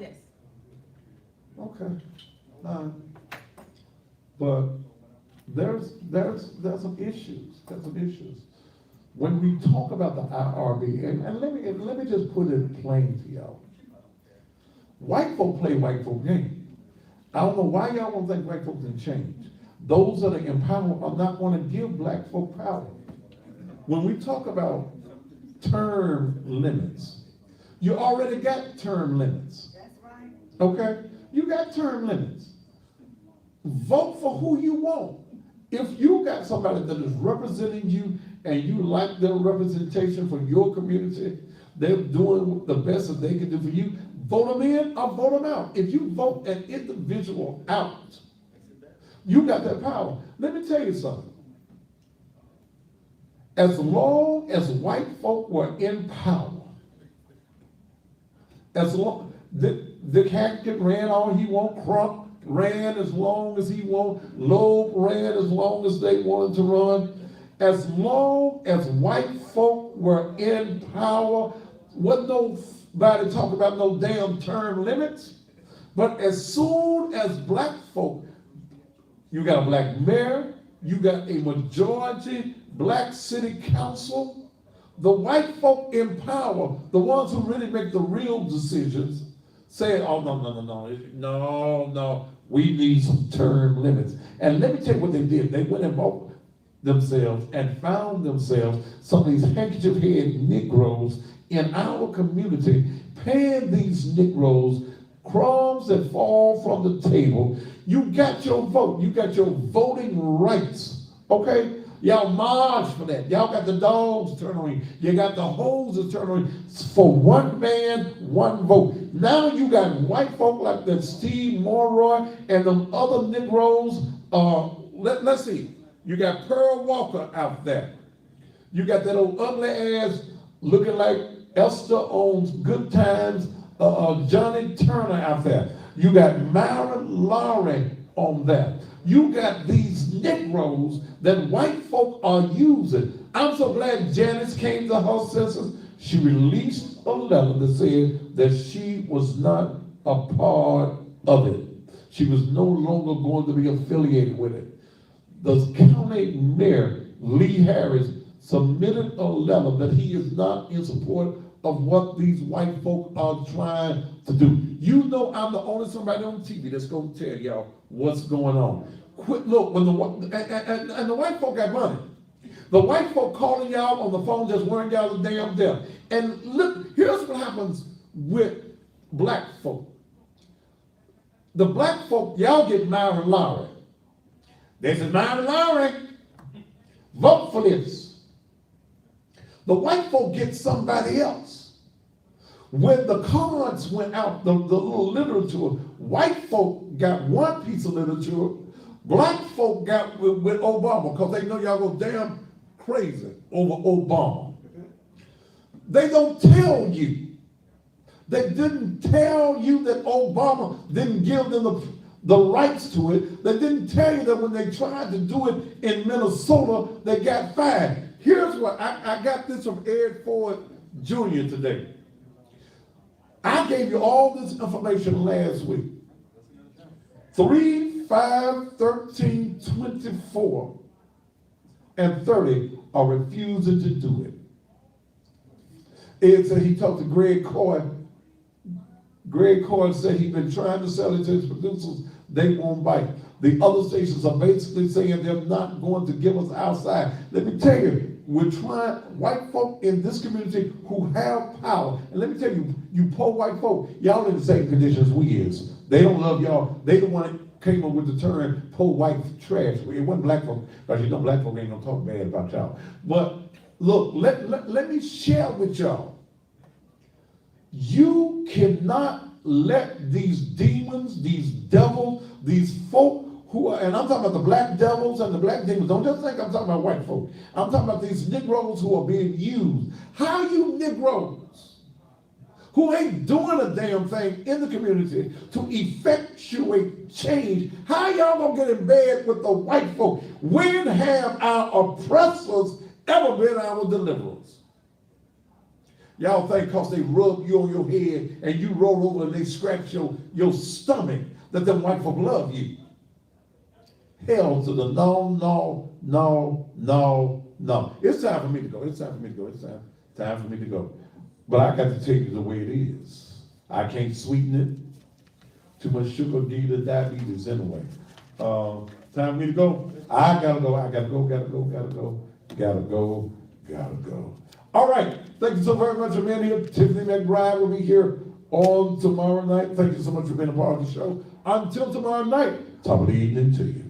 Yes. Okay. But there's some issues. There's some issues. When we talk about the IRB, and let me just put it plain to y'all. White folk play white folk game. I don't know why y'all don't think white folk can change. Those that are in power are not going to give black folk power. When we talk about term limits, you already got term limits. That's right. Okay? You got term limits. Vote for who you want. If you got somebody that is representing you and you like their representation for your community, they're doing the best that they can do for you, vote them in or vote them out. If you vote an individual out, you got that power. Let me tell you something. As long as white folk were in power, as long Dick Hackett ran all he want, Crump ran as long as he want, Loeb ran as long as they wanted to run. As long as white folk were in power, wasn't nobody talking about no damn term limits. But as soon as black folk, you got a black mayor, you got a majority black city council, the white folk in power, the ones who really make the real decisions, say, oh, no, we need some term limits. And let me tell you what they did. They went and bought themselves and found themselves some of these handkerchief head Negroes in our community, paying these Negroes crumbs that fall from the table. You got your vote. You got your voting rights. Okay? Y'all march for that. Y'all got the dogs turn on you. You got the hoses turn on you. For one man, one vote. Now you got white folk like that Steve Monroy and them other Negroes. Let's see. You got Pearl Walker out there. You got that old ugly ass looking like Esther owns Good Times, Johnny Turner out there. You got Myron Lowry on that. You got these Negroes that white folk are using. I'm so glad Janice came to her senses. She released a letter that said that she was not a part of it. She was no longer going to be affiliated with it. The county mayor, Lee Harris, submitted a letter that he is not in support of what these white folk are trying to do. You know I'm the only somebody on TV that's going to tell y'all what's going on. Quit, look, when the white folk got money. The white folk calling y'all on the phone just wearing y'all the damn death. And look, here's what happens with black folk. The black folk, y'all get Myron Lowry. This is Myron Lowry. Vote for this. The white folk get somebody else. When the cards went out, the little literature, white folk got one piece of literature, black folk got with Obama, because they know y'all go damn crazy over Obama. They don't tell you. They didn't tell you that Obama didn't give them the rights to it. They didn't tell you that when they tried to do it in Minnesota, they got fired. Here's what, I got this from Ed Ford Jr. today. I gave you all this information last week. 3, 5, 13, 24, and 30 are refusing to do it. Ed said he talked to Greg Coy. Greg Coy said he's been trying to sell it to his producers. They won't bite. The other stations are basically saying they're not going to give us our side. Let me tell you, we're trying, white folk in this community who have power. And let me tell you, you poor white folk, y'all in the same conditions we is. They don't love y'all. They the one that came up with the term poor white trash. It wasn't black folk, because you know black folk ain't gonna talk bad about y'all. But look, let me share with y'all. You cannot let these demons, these devils, these folk who are, and I'm talking about the black devils and the black demons. Don't just think I'm talking about white folk. I'm talking about these Negroes who are being used. How you Negroes who ain't doing a damn thing in the community to effectuate change, how y'all gonna get in bed with the white folk? When have our oppressors ever been our deliverers? Y'all think because they rub you on your head and you roll over and they scratch your stomach that them white folk love you. Hell to the no, no, no, no, no. It's time for me to go. It's time for me to go. It's time for me to go. But I got to tell you the way it is. I can't sweeten it. Too much sugar, give you the diabetes anyway. Time for me to go. I gotta go. Gotta go. All right. Thank you so very much for being here. Tiffany McBride will be here on tomorrow night. Thank you so much for being a part of the show. Until tomorrow night, top of the evening to you.